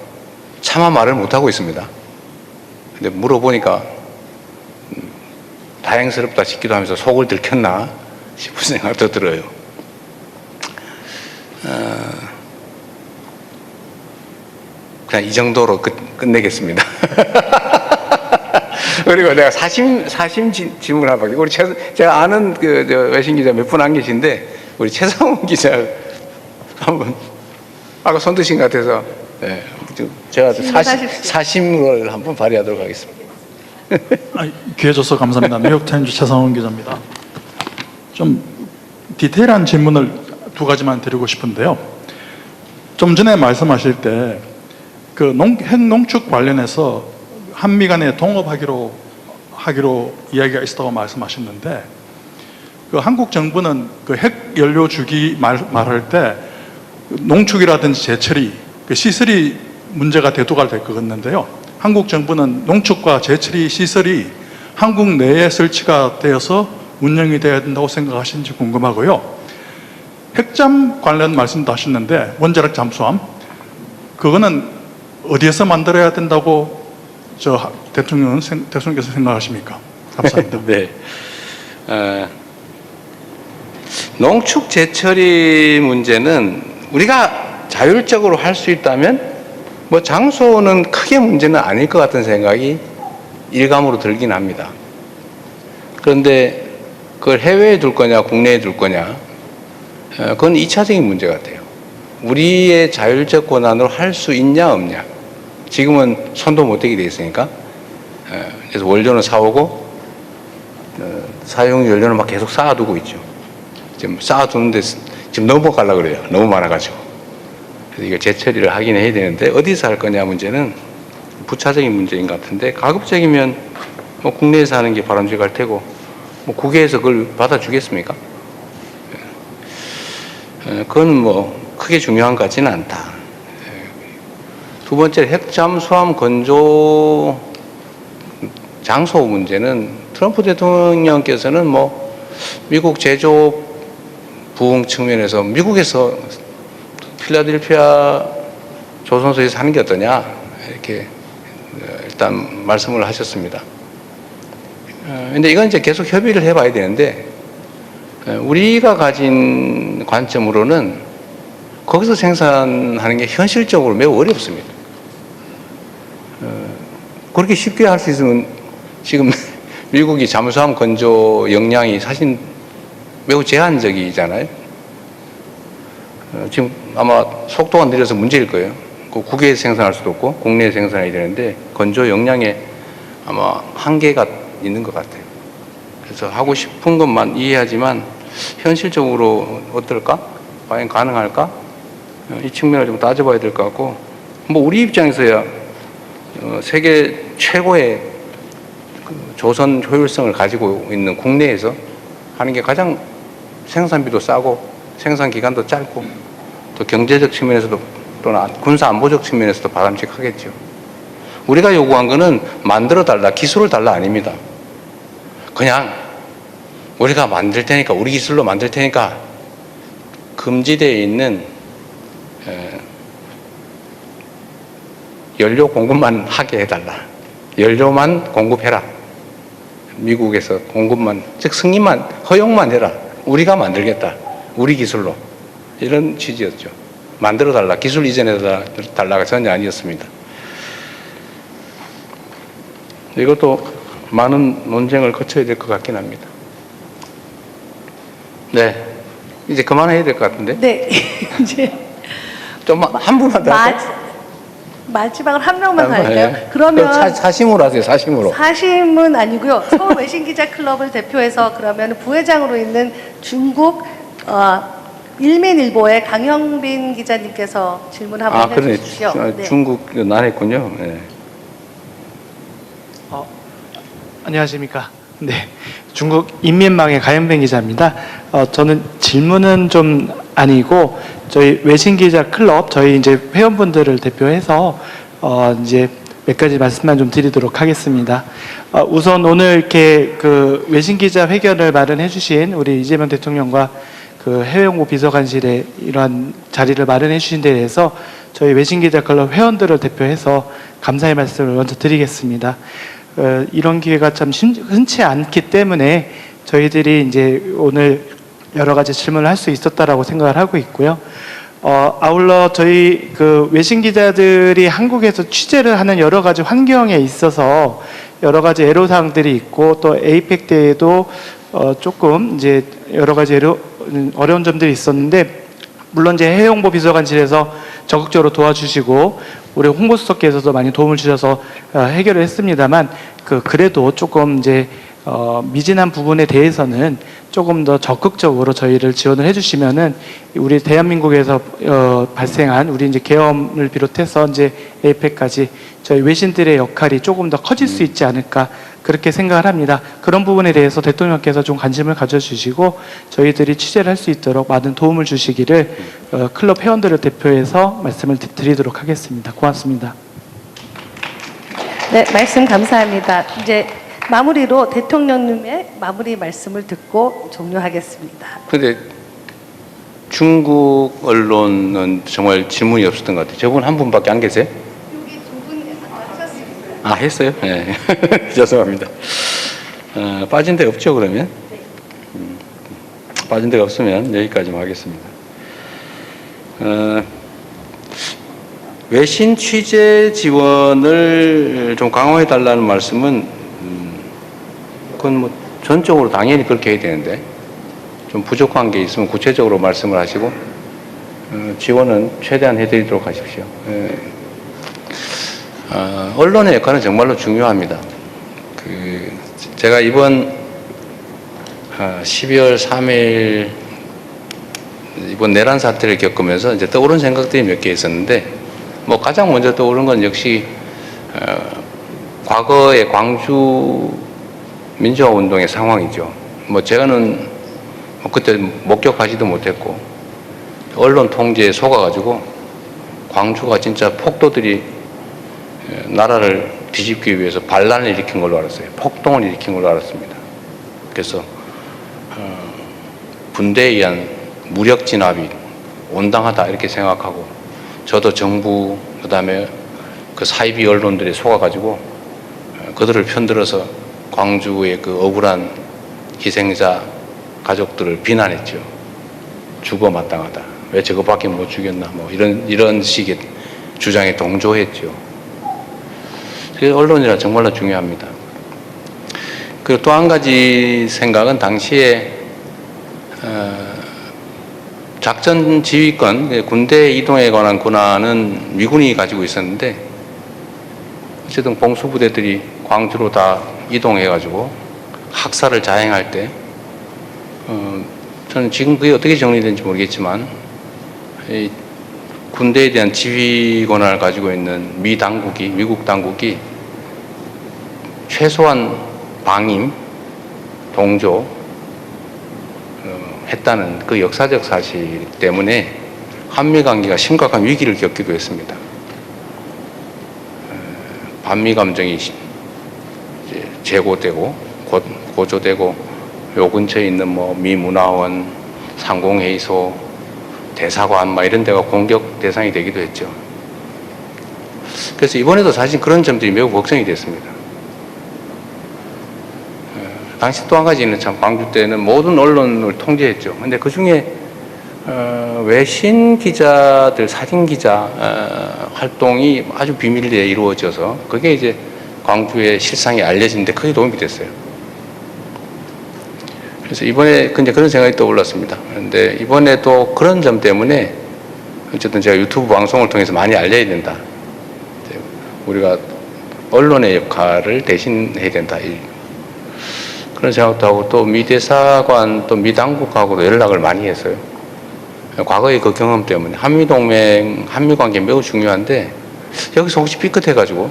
차마 말을 못하고 있습니다. 근데 물어보니까 다행스럽다 싶기도 하면서 속을 들켰나 싶은 생각도 들어요. 그냥 이 정도로 끝내겠습니다. 그리고 내가 사심 질문 하나 받게. 우리 제가 아는 외신 기자 몇 분 안 계신데 우리 최상훈 기자 한번 아까 손 드신 것 같아서 제가 사심을 한번 발휘하도록 하겠습니다. 기회 줘서 감사합니다. 뉴욕타임즈 최상훈 기자입니다. 좀 디테일한 질문을 두 가지만 드리고 싶은데요. 좀 전에 말씀하실 때 그 핵농축 관련해서 한미 간에 동업하기로 이야기가 있었다고 말씀하셨는데 그 한국 정부는 그 핵 연료 주기 말할 때 농축이라든지 재처리, 그 시설이 문제가 대두가 될 것 같는데요. 한국 정부는 농축과 재처리 시설이 한국 내에 설치가 되어서 운영이 되어야 된다고 생각하시는지 궁금하고요. 핵잠 관련 말씀도 하셨는데 원자력 잠수함 그거는 어디에서 만들어야 된다고 대통령께서 생각하십니까? 감사합니다. 네. 농축 재처리 문제는 우리가 자율적으로 할 수 있다면 뭐 장소는 크게 문제는 아닐 것 같은 생각이 일감으로 들긴 합니다. 그런데 그걸 해외에 둘 거냐 국내에 둘 거냐 그건 2차적인 문제 같아요. 우리의 자율적 권한으로 할 수 있냐 없냐. 지금은 손도 못 대게 돼 있으니까. 그래서 원료는 사오고 사용 연료는 막 계속 쌓아두고 있죠. 지금 쌓아두는데 지금 넘어가려고 그래요. 너무 많아가지고. 그래서 이거 재처리를 하긴 해야 되는데 어디서 할 거냐 문제는 부차적인 문제인 것 같은데, 가급적이면 뭐 국내에서 하는 게 바람직할 테고, 뭐 국외에서 그걸 받아주겠습니까? 그건 뭐 크게 중요한 것 같지는 않다. 두 번째, 핵잠수함 건조 장소 문제는 트럼프 대통령께서는 뭐 미국 제조 부흥 측면에서 미국에서 필라델피아 조선소에서 하는 게 어떠냐 이렇게 일단 말씀을 하셨습니다. 근데 이건 이제 계속 협의를 해봐야 되는데, 우리가 가진 관점으로는 거기서 생산하는 게 현실적으로 매우 어렵습니다. 그렇게 쉽게 할 수 있으면 지금 미국이 잠수함 건조 역량이 사실 매우 제한적이잖아요. 지금 아마 속도가 느려서 문제일 거예요. 국외에서 생산할 수도 없고 국내에서 생산해야 되는데 건조 역량에 아마 한계가 있는 것 같아요. 그래서 하고 싶은 것만 이해하지만 현실적으로 어떨까? 과연 가능할까? 이 측면을 좀 따져봐야 될 것 같고, 뭐 우리 입장에서야 세계 최고의 조선 효율성을 가지고 있는 국내에서 하는 게 가장 생산비도 싸고 생산 기간도 짧고 또 경제적 측면에서도 또는 군사 안보적 측면에서도 바람직하겠죠. 우리가 요구한 거는 만들어 달라, 기술을 달라 아닙니다. 그냥 우리가 만들 테니까, 우리 기술로 만들 테니까 금지되어 있는 연료 공급만 하게 해달라. 연료만 공급해라. 미국에서 공급만, 즉 승인만, 허용만 해라. 우리가 만들겠다. 우리 기술로. 이런 취지였죠. 만들어 달라. 기술 이전해 달라가 전혀 아니었습니다. 이것도 많은 논쟁을 거쳐야 될 것 같긴 합니다. 네. 이제 그만해야 될 것 같은데? 네. 이제 좀 한 분만 더 할까요? 마지막으로 한 명만 갈까요? 네. 그러면 사심으로 하세요. 사심으로. 사심은 아니고요. 서울 외신기자클럽을 대표해서 그러면 부회장으로 있는 중국 일민일보의 강형빈 기자님께서 질문 한번 그러네. 해주시죠. 네. 중국은 안 했군요. 네. 안녕하십니까. 네. 중국 인민망의 가현빈 기자입니다. 저는 질문은 좀 아니고 저희 외신기자 클럽 저희 이제 회원분들을 대표해서 이제 몇 가지 말씀만 좀 드리도록 하겠습니다. 우선 오늘 이렇게 그 외신기자 회견을 마련해 주신 우리 이재명 대통령과 그 해외홍보 비서관실에 이러한 자리를 마련해 주신 데 대해서 저희 외신기자 클럽 회원들을 대표해서 감사의 말씀을 먼저 드리겠습니다. 이런 기회가 참 흔치 않기 때문에 저희들이 이제 오늘 여러 가지 질문을 할 수 있었다라고 생각을 하고 있고요. 아울러 저희 그 외신 기자들이 한국에서 취재를 하는 여러 가지 환경에 있어서 여러 가지 애로사항들이 있고 또 에이펙 때에도 조금 이제 여러 가지 어려운 점들이 있었는데, 물론 이제 해외홍보 비서관실에서 적극적으로 도와주시고 우리 홍보수석께서도 많이 도움을 주셔서 해결을 했습니다만, 그래도 조금 이제 미진한 부분에 대해서는 조금 더 적극적으로 저희를 지원을 해주시면은 우리 대한민국에서 발생한 우리 이제 계엄을 비롯해서 이제 에이펙까지 저희 외신들의 역할이 조금 더 커질 수 있지 않을까 그렇게 생각을 합니다. 그런 부분에 대해서 대통령께서 좀 관심을 가져주시고 저희들이 취재를 할 수 있도록 많은 도움을 주시기를 클럽 회원들을 대표해서 말씀을 드리도록 하겠습니다. 고맙습니다. 네, 말씀 감사합니다. 이제 마무리로 대통령님의 마무리 말씀을 듣고 종료하겠습니다. 근데 중국 언론은 정말 질문이 없었던 것 같아요. 저분 한 분밖에 안 계세요? 여기 두 분 하셨습니다. 했어요? 네. 죄송합니다. 빠진 데 없죠, 그러면? 빠진 데가 없으면 여기까지만 하겠습니다. 외신 취재 지원을 좀 강화해 달라는 말씀은 그건 뭐 전적으로 당연히 그렇게 해야 되는데 좀 부족한 게 있으면 구체적으로 말씀을 하시고 지원은 최대한 해드리도록 하십시오. 언론의 역할은 정말로 중요합니다. 제가 이번 12월 3일 이번 내란 사태를 겪으면서 이제 떠오른 생각들이 몇 개 있었는데, 뭐 가장 먼저 떠오른 건 역시 과거의 광주 민주화 운동의 상황이죠. 뭐 제가는 그때 목격하지도 못했고 언론 통제에 속아가지고 광주가 진짜 폭도들이 나라를 뒤집기 위해서 반란을 일으킨 걸로 알았어요. 폭동을 일으킨 걸로 알았습니다. 그래서 군대에 의한 무력 진압이 온당하다 이렇게 생각하고, 저도 정부 그다음에 그 사이비 언론들이 속아가지고 그들을 편들어서 광주의 그 억울한 희생자 가족들을 비난했죠. 죽어 마땅하다. 왜 저거밖에 못 죽였나. 뭐 이런 식의 주장에 동조했죠. 그래서 언론이라 정말로 중요합니다. 그리고 또 한 가지 생각은 당시에 작전 지휘권, 군대 이동에 관한 권한은 미군이 가지고 있었는데, 어쨌든 공수부대들이 광주로 다 이동해가지고 학살을 자행할 때, 저는 지금 그게 어떻게 정리되는지 모르겠지만, 이 군대에 대한 지휘 권한을 가지고 있는 미국 당국이 최소한 방임, 동조, 했다는 그 역사적 사실 때문에 한미 관계가 심각한 위기를 겪기도 했습니다. 반미 감정이 재고되고 고조되고, 요 근처에 있는 뭐 미 문화원, 상공회의소, 대사관 막 이런 데가 공격 대상이 되기도 했죠. 그래서 이번에도 사실 그런 점들이 매우 걱정이 됐습니다. 당시 또 한 가지는 참 광주 때는 모든 언론을 통제했죠. 근데 그 중에 외신 기자들, 사진 기자 활동이 아주 비밀리에 이루어져서 그게 이제 광주의 실상이 알려지는데 크게 도움이 됐어요. 그래서 이번에 근데 그런 생각이 떠올랐습니다. 그런데 이번에도 그런 점 때문에 어쨌든 제가 유튜브 방송을 통해서 많이 알려야 된다. 우리가 언론의 역할을 대신해야 된다. 그런 생각도 하고, 또 미 대사관, 또 미 당국하고도 연락을 많이 했어요. 과거의 그 경험 때문에 한미 동맹, 한미 관계 매우 중요한데, 여기서 혹시 삐끗해가지고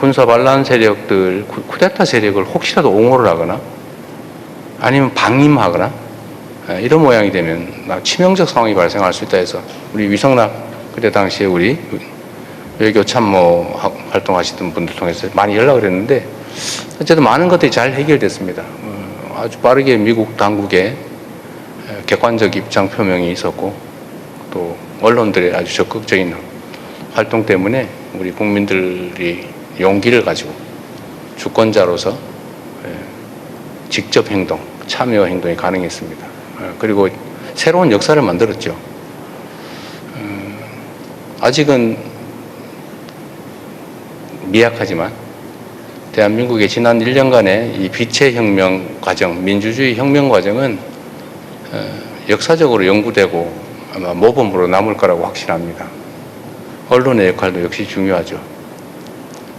군사 반란 세력들, 쿠데타 세력을 혹시라도 옹호를 하거나 아니면 방임하거나 이런 모양이 되면 치명적 상황이 발생할 수 있다 해서, 우리 위성락 그때 당시에 우리 외교 참모 활동하시던 분들 통해서 많이 연락을 했는데, 어쨌든 많은 것들이 잘 해결됐습니다. 아주 빠르게 미국 당국의 객관적 입장 표명이 있었고, 또 언론들의 아주 적극적인 활동 때문에 우리 국민들이 용기를 가지고 주권자로서 직접 행동, 참여 행동이 가능했습니다. 그리고 새로운 역사를 만들었죠. 아직은 미약하지만 대한민국의 지난 1년간의 이 빛의 혁명 과정, 민주주의 혁명 과정은 역사적으로 연구되고 아마 모범으로 남을 거라고 확신합니다. 언론의 역할도 역시 중요하죠.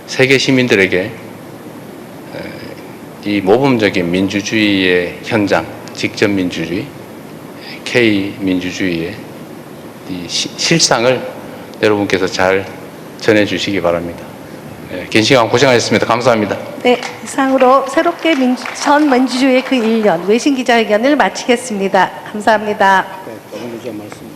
세계 시민들에게 이 모범적인 민주주의의 현장, 직접 민주주의, K 민주주의의 이 실상을 여러분께서 잘 전해주시기 바랍니다. 긴 시간 고생하셨습니다. 감사합니다. 네, 이상으로 새롭게 전 민주주의의 그 1년 외신 기자회견을 마치겠습니다. 감사합니다. 네, 너무 말씀.